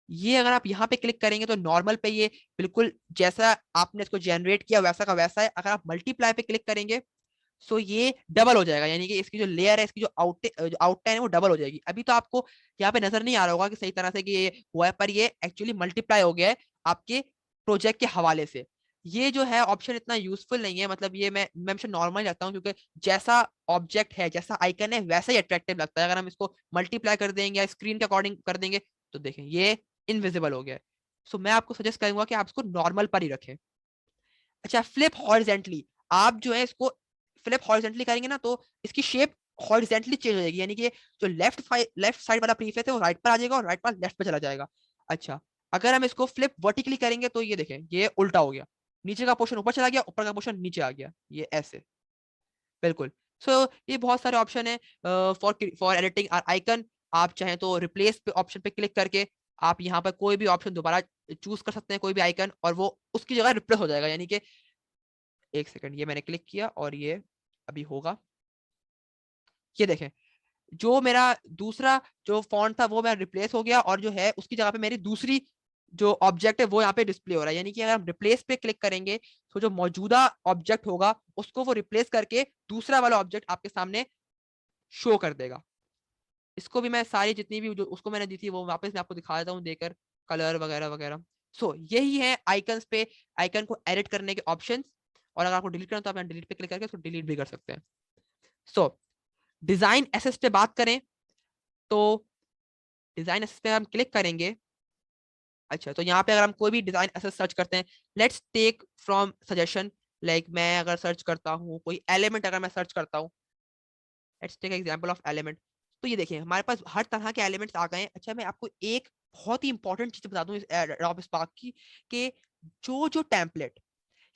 ये अगर आप यहाँ पे क्लिक करेंगे तो नॉर्मल पे ये बिल्कुल जैसा आपने इसको जनरेट किया वैसा का वैसा है। अगर आप मल्टीप्लाई पे क्लिक करेंगे सो ये डबल हो जाएगा, यानी कि इसकी जो लेयर है, इसकी जो आउटलाइन है वो डबल हो जाएगी। अभी तो आपको यहाँ पे नजर नहीं आ रहा होगा कि सही तरह से कि ये हुआ है, पर ये एक्चुअली मल्टीप्लाई हो गया है आपके प्रोजेक्ट के हवाले से। ये जो है ऑप्शन इतना यूजफुल नहीं है, मतलब ये मैं हमेशा नॉर्मल रखता हूँ, क्योंकि जैसा ऑब्जेक्ट है, जैसा आइकन है, वैसा ही अट्रैक्टिव लगता है। अगर हम इसको मल्टीप्लाई कर देंगे या स्क्रीन के अकॉर्डिंग कर देंगे तो देखें ये इनविजिबल हो गया है। सो मैं आपको सजेस्ट करूंगा कि आप इसको नॉर्मल पर ही रखें। अच्छा, फ्लिप हॉरिजेंटली, आप जो है इसको फ्लिप हॉरिजेंटली करेंगे ना तो इसकी शेप हॉरिजेंटली चेंज हो जाएगी, यानी कि जो लेफ्ट साइड वाला प्रीफेस है वो राइट पर आ जाएगा और राइट पर लेफ्ट पे चला जाएगा। अच्छा, अगर हम इसको फ्लिप वर्टिकली करेंगे तो ये देखें ये उल्टा हो गया, नीचे का पोर्शन ऊपर चला गया, ऊपर का पोर्शन नीचे आ गया, ये ऐसे। बिल्कुल। सो ये बहुत सारे ऑप्शन है फॉर एडिटिंग आइकन। आप चाहें तो रिप्लेस पे ऑप्शन पे क्लिक करके आप यहाँ पर कोई भी ऑप्शन दोबारा चूज कर सकते हैं, कोई भी आइकन, और वो उसकी जगह रिप्लेस हो जाएगा। यानी कि एक सेकंड, ये मैंने क्लिक किया और ये अभी होगा। ये देखें, जो मेरा दूसरा जो फॉन्ट था वो मेरा रिप्लेस हो गया, और जो है उसकी जगह पे मेरी दूसरी जो ऑब्जेक्ट है वो यहाँ पे डिस्प्ले हो रहा है। यानी कि अगर हम रिप्लेस पे क्लिक करेंगे तो जो मौजूदा ऑब्जेक्ट होगा उसको वो रिप्लेस करके दूसरा वाला ऑब्जेक्ट आपके सामने शो कर देगा। इसको भी मैं सारी जितनी भी जो उसको मैंने दी थी वो वापस मैं आपको दिखा देता हूँ देकर, कलर वगैरह वगैरह। सो यही है आइकन्स पे आइकन को एडिट करने के ऑप्शंस। और अगर आपको डिलीट करना तो आप डिलीट पे क्लिक करके उसको डिलीट भी कर सकते हैं। सो डिजाइन एसेस पे बात करें तो डिजाइन एसेस पे हम क्लिक करेंगे। अच्छा, तो यहाँ पे अगर हम कोई भी डिजाइन एसेस सर्च करते हैं, let's take from suggestion, like मैं अगर सर्च करता हूँ कोई एलिमेंट, अगर मैं सर्च करता हूँ, let's take example of element. तो ये देखिए हमारे पास हर तरह के एलिमेंट्स आ गए हैं। अच्छा, मैं आपको एक बहुत ही इंपॉर्टेंट चीज बता दूं इस एडोब स्पार्क की, कि जो जो टेम्पलेट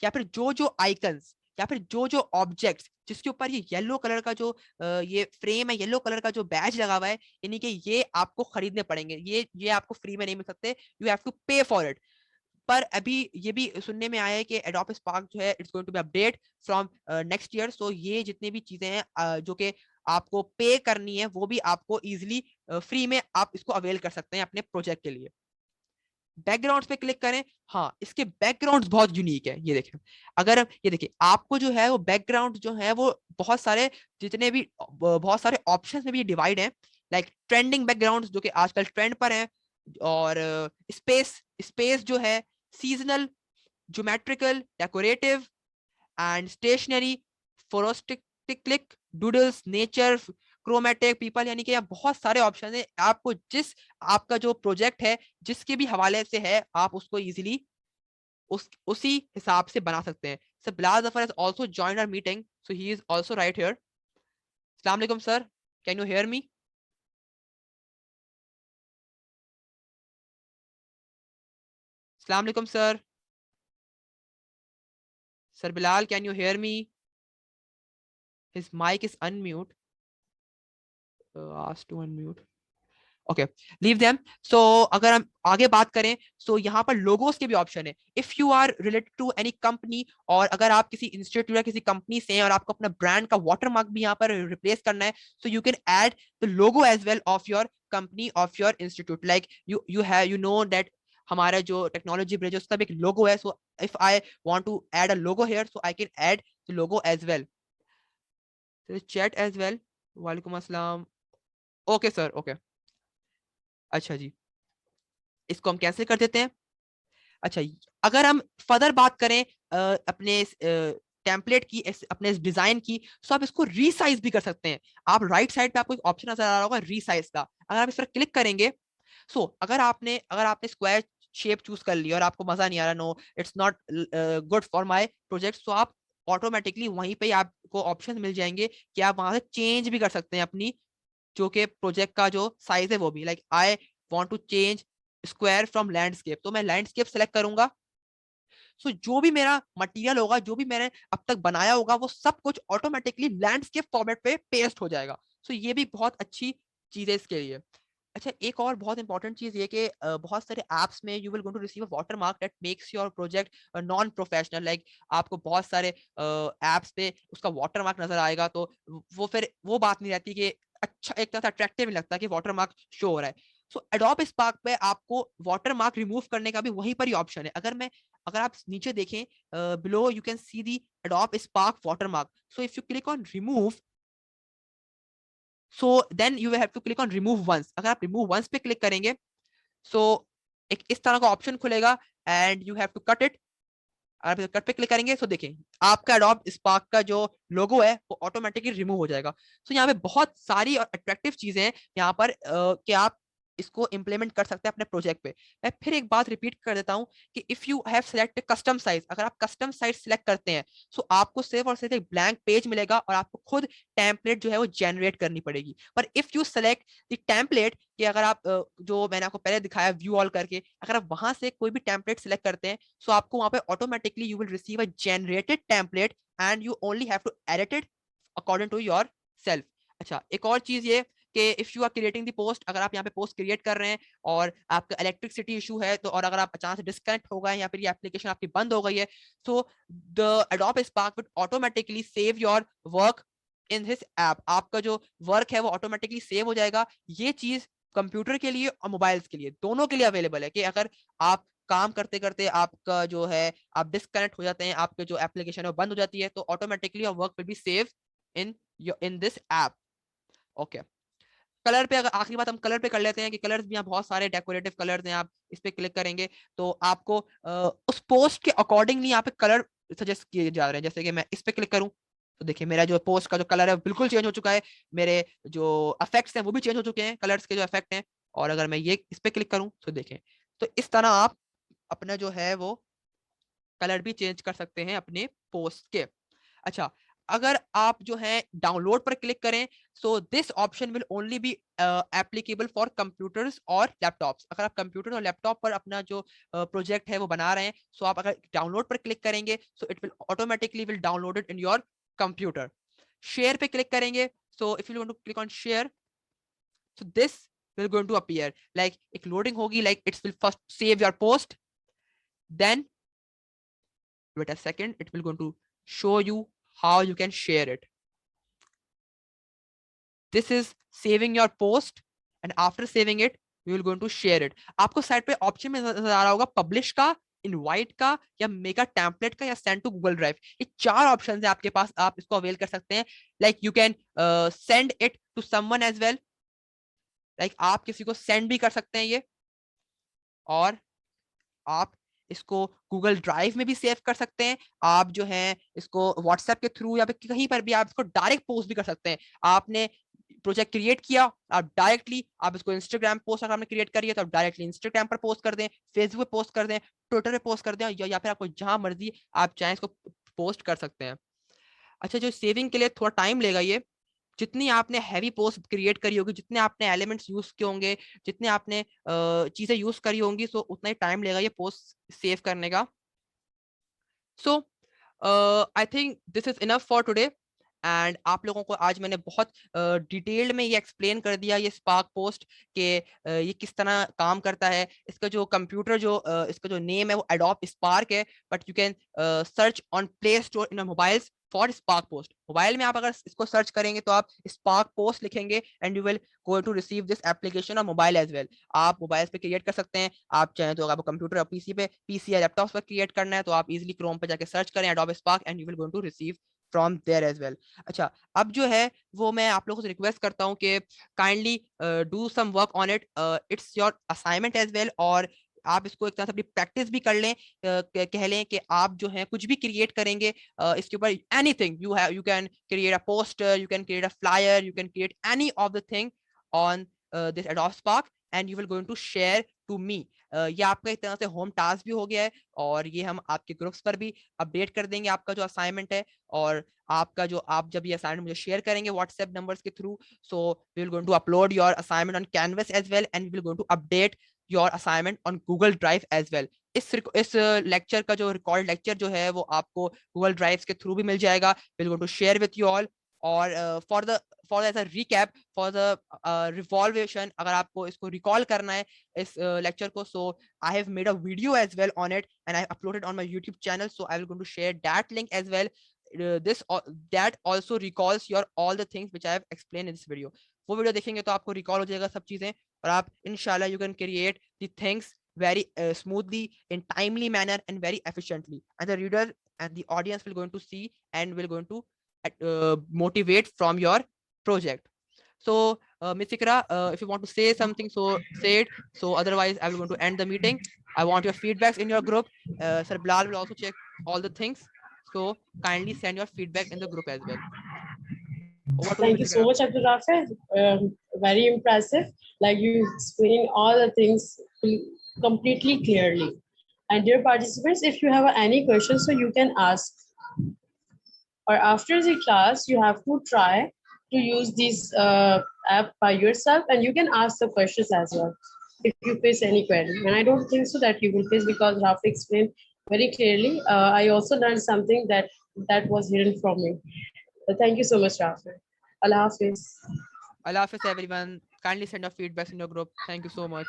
या फिर जो जो आइकन्स या फिर जो जो ऑब्जेक्ट्स जिसके ऊपर ये येलो कलर का जो ये फ्रेम है, येलो कलर का जो बैज लगा हुआ है, यानी कि ये आपको खरीदने पड़ेंगे। ये आपको फ्री में नहीं मिल सकते, यू हैव टू पे फॉर इट। पर अभी ये भी सुनने में आया है कि एडोब स्पार्क जो है it's going to be update from next year. So ये जितने भी चीजें हैं जो कि आपको पे करनी है वो भी आपको इजीली फ्री में आप इसको अवेल कर सकते हैं अपने प्रोजेक्ट के लिए। बैकग्राउंड्स पे क्लिक करें। हाँ, इसके बैकग्राउंड्स बहुत यूनिक है। ये देखें, अगर ये देखिए आपको जो है वो बैकग्राउंड जो है वो बहुत सारे जितने भी बहुत सारे ऑप्शंस में भी डिवाइड है। लाइक ट्रेंडिंग बैकग्राउंड्स जो कि आजकल ट्रेंड पर है, और स्पेस स्पेस जो है, seasonal, geometrical, decorative and stationery, floristic, doodles, nature, chromatic, people, यानी कि यहाँ बहुत सारे ऑप्शन है। आपको जिस आपका जो प्रोजेक्ट है जिसके भी हवाले से है आप उसको इजीली उसी हिसाब से बना सकते हैं। Sir Bilal Zafar has also joined our meeting, so he is also right here. अस्सलाम वालेकुम sir, can you hear me? अस्सलाम वालेकुम sir. Sir Bilal, can you hear me? His mic is unmute. Ask to unmute. Okay, leave them. So अगर हम आगे बात करें सो यहाँ पर लोगोस के भी ऑप्शन है। If you are related to any company, और अगर आप किसी इंस्टीट्यूट या किसी कंपनी से हैं और आपको अपना ब्रांड का वाटरमार्क भी यहाँ पर रिप्लेस करना है, so you can add the logo as well of your company, of your institute. Like you know that हमारा जो टेक्नोलॉजी ब्रिज है उसका भी एक लोगो है। So if I want to add a logo here, so I can add the logo as well, chat as well. वालेकुम अस्सलाम। Okay sir, okay. अच्छा जी, इसको हम कैंसिल कर देते हैं। अच्छा, अगर हम फर्दर बात करें अपने टेम्पलेट की, अपने इस डिजाइन की, तो आप इसको रीसाइज भी कर सकते हैं। आप राइट साइड पे आपको एक ऑप्शन नजर आ रहा होगा रीसाइज का, अगर आप इस पर क्लिक करेंगे, सो अगर आपने स्क्वायर शेप चूज कर लिया और आपको मजा नहीं आ रहा, no it's not good for my project, तो आप ऑटोमेटिकली वहीं पे आपको ऑप्शन मिल जाएंगे कि आप वहां से चेंज भी कर सकते हैं अपनी जो कि प्रोजेक्ट का जो साइज है वो भी। Like I want to change square from landscape, तो मैं लैंडस्केप सेलेक्ट करूंगा। सो जो भी मेरा मटेरियल होगा, जो भी मैंने अब तक बनाया होगा, वो सब कुछ ऑटोमेटिकली लैंडस्केप फॉर्मेट पे पेस्ट हो जाएगा। सो ये भी बहुत अच्छी चीज है इसके लिए। अच्छा, एक और बहुत इंपॉर्टेंट चीज ये कि बहुत सारे एप्स में you will going to receive a watermark that makes your project non professional. Like आपको बहुत सारे एप्स पे उसका वाटरमार्क नजर आएगा, तो वो फिर वो बात नहीं रहती कि अच्छा, एक तरह से अट्रैक्टिव नहीं लगता कि वाटरमार्क शो हो रहा है। सो एडोब स्पार्क पे आपको वाटरमार्क रिमूव करने का भी वहीं पर ही ऑप्शन है। अगर आप नीचे देखें, below you can see the Adobe Spark watermark. So if you click on remove, so then you will have to click on remove once. अगर आप रिमूव वंस पे क्लिक करेंगे, सो एक इस तरह का ऑप्शन खुलेगा and you have to cut it. आप कट पे क्लिक करेंगे, सो देखें आपका एडोब स्पार्क का जो लोगो है वो ऑटोमेटिकली रिमूव हो जाएगा। सो यहाँ पे बहुत सारी और अट्रैक्टिव चीजें हैं यहाँ पर कि आप इसको इंप्लीमेंट कर सकते हैं अपने प्रोजेक्ट पे। मैं फिर एक बात रिपीट कर देता हूँ कि if you have select custom size, अगर आप कस्टम साइज सेलेक्ट करते हैं, सो आपको सिर्फ और सिर्फ एक ब्लैंक पेज मिलेगा और आपको खुद टेम्पलेट जो है वो जनरेट करनी पड़ेगी। पर if you select the template, कि अगर आप जो मैंने आपको पहले दिखाया व्यू ऑल करके, अगर आप वहां से कोई भी टेम्पलेट सेलेक्ट करते हैं, सो आपको वहां पे automatically you will receive a generated template and you only have to edit it according to yourself. अच्छा, एक और चीज ये कि if you are creating the post, अगर आप यहाँ पे पोस्ट क्रिएट कर रहे हैं और आपका इलेक्ट्रिसिटी इशू है, तो और अगर आप अचानक से डिस्कनेक्ट हो गए या फिर ये एप्लीकेशन आपकी बंद हो गई है, so the adobe spark will automatically save your work in this app. आपका जो वर्क है वो ऑटोमेटिकली सेव हो जाएगा। ये चीज कंप्यूटर के लिए और मोबाइल्स के लिए दोनों के लिए अवेलेबल है कि अगर आप काम करते करते आपका जो है आप डिस्कनेक्ट हो जाते हैं, आपके जो एप्लीकेशन है वो बंद हो जाती है, तो automatically your work will be save in in this app. Okay, colour पे अगर आखिरी बात हम कलर पे कर लेते हैं कि कलर्स भी यहाँ बहुत सारे डेकोरेटिव कलर्स हैं। आप इस पे क्लिक करेंगे तो आपको उस पोस्ट के अकॉर्डिंगली यहाँ पे कलर सजेस्ट किए जा रहे हैं। जैसे कि मैं इस पे क्लिक करूं तो देखिए मेरा जो पोस्ट का जो कलर है बिल्कुल चेंज हो चुका है। मेरे जो इफेक्ट्स हैं वो भी चेंज हो चुके हैं, कलर्स के जो इफेक्ट हैं। और अगर मैं ये इस पे क्लिक करूं तो देखें, तो इस तरह आप अपना जो है वो कलर भी चेंज कर सकते हैं अपने पोस्ट के। अच्छा, अगर आप जो है डाउनलोड पर क्लिक करें, so this option will only be applicable for computers और लैपटॉप्स। अगर आप कंप्यूटर और लैपटॉप पर अपना जो प्रोजेक्ट है वो बना रहे हैं, सो आप अगर डाउनलोड पर क्लिक करेंगे, so it will automatically will download it in your computer. Share पे क्लिक करेंगे, so if you want to click on share, so this will going to appear like एक लोडिंग होगी, like it's will first save your post, then wait a second, it will going to show you how you can share it. This is saving your post and after saving it you will going to share it. आपको साइड पे ऑप्शन में नजर आ रहा होगा पब्लिश का, इनवाइट का, या मेगा टेम्पलेट का, या सेंड टू गूगल ड्राइव। ये चार ऑप्शन है आपके पास, आप इसको अवेल कर सकते हैं। Like you can send it to someone as well, like आप किसी को सेंड भी कर सकते हैं ये, और आप इसको गूगल ड्राइव में भी सेव कर सकते हैं। आप जो है इसको व्हाट्सएप के थ्रू या फिर कहीं पर भी आप इसको डायरेक्ट पोस्ट भी कर सकते हैं। आपने प्रोजेक्ट क्रिएट किया, आप डायरेक्टली आप इसको इंस्टाग्राम पोस्ट अगर आपने क्रिएट करी है तो आप डायरेक्टली इंस्टाग्राम पर पोस्ट कर दें, फेसबुक पे पोस्ट कर दें, ट्विटर पे पोस्ट कर दें, या फिर आपको जहां मर्जी आप चाहें इसको पोस्ट कर सकते हैं। अच्छा, जो सेविंग के लिए थोड़ा टाइम लेगा ये, जितनी आपने हैवी पोस्ट क्रिएट करी होगी, जितने आपने एलिमेंट्स यूज किए होंगे, जितने आपने चीजें यूज करी होंगी, सो उतना ही टाइम लेगा ये पोस्ट सेव करने का। So I think this is enough for today. And आप लोगों को आज मैंने बहुत डिटेल्ड में ये एक्सप्लेन कर दिया ये स्पार्क पोस्ट के ये किस तरह काम करता है। इसका जो कंप्यूटर जो इसका जो नेम है वो एडोब स्पार्क है, but you can search on Play Store in mobiles for Spark post. Mobile में आप अगर इसको सर्च करेंगे तो आप स्पार्क पोस्ट लिखेंगे and you will go to receive this application on mobile as well. आप मोबाइल पे क्रिएट कर सकते हैं, आप चाहें तो आपको कंप्यूटर और पीसी या लैपटॉप पर क्रिएट करना है तो आप इजीली क्रोम पे जाके सर्च करें Adobe Spark and you will go to receive from there as well. अच्छा, अब जो है वो मैं आप लोगों से रिक्वेस्ट करता हूँ कि kindly do some work on it, it's your assignment as well. और आप इसको एक तरह से अपनी प्रैक्टिस भी कर लें, कह लें कि आप जो है कुछ भी क्रिएट करेंगे इसके ऊपर anything you can create a poster, you can create a flyer, you can create any of the thing on this Adobe Spark and you will going to share to me. ये आपका एक तरह से होम टास्क भी हो गया है और ये हम आपके ग्रुप्स पर भी अपडेट कर देंगे आपका जो असाइनमेंट है। और आपका जो आप जब ये असाइनमेंट मुझे शेयर करेंगे व्हाट्सएप नंबर्स के through, so we will going to upload your assignment on Canvas as well and we will going to update your assignment on Google Drive as well. इस लेक्चर का जो रिकॉर्ड लेक्चर जो है वो आपको गूगल ड्राइव के थ्रू भी मिल जाएगा. Will going to share with you all. और for as a recap for the revolution, अगर आपको इसको रिकॉल करना है इस लेक्चर को, so I have made a video as well on it and I uploaded on my YouTube channel, so I will going to share that link as well. this that also recalls your all the things which I have explained in this video. वो वीडियो देखेंगे तो आपको रिकॉल हो जाएगा सब चीजें, और आप इंशाल्लाह you can create the things very smoothly, in timely manner and very efficiently, and the reader and the audience will going to see and will going to motivate from your project. So Ms. Ikra, if you want to say something, so say it. So otherwise I will going to end the meeting. I want your feedbacks in your group. Sir Bilal will also check all the things, so kindly send your feedback in the group as well. Over to Thank you Ms. so Ikra. much, Abdul Rafi. Very impressive. Like you explaining all the things completely clearly. And dear participants, if you have any questions, so you can ask. Or after the class, you have to try to use this app by yourself, and you can ask the questions as well if you face any query. And I don't think so that you will face, because Rafi explained very clearly. I also learned something that was hidden from me. Thank you so much, Rafi. Allah Hafiz. Allah Hafiz everyone. Kindly send your feedbacks in your group. Thank you so much.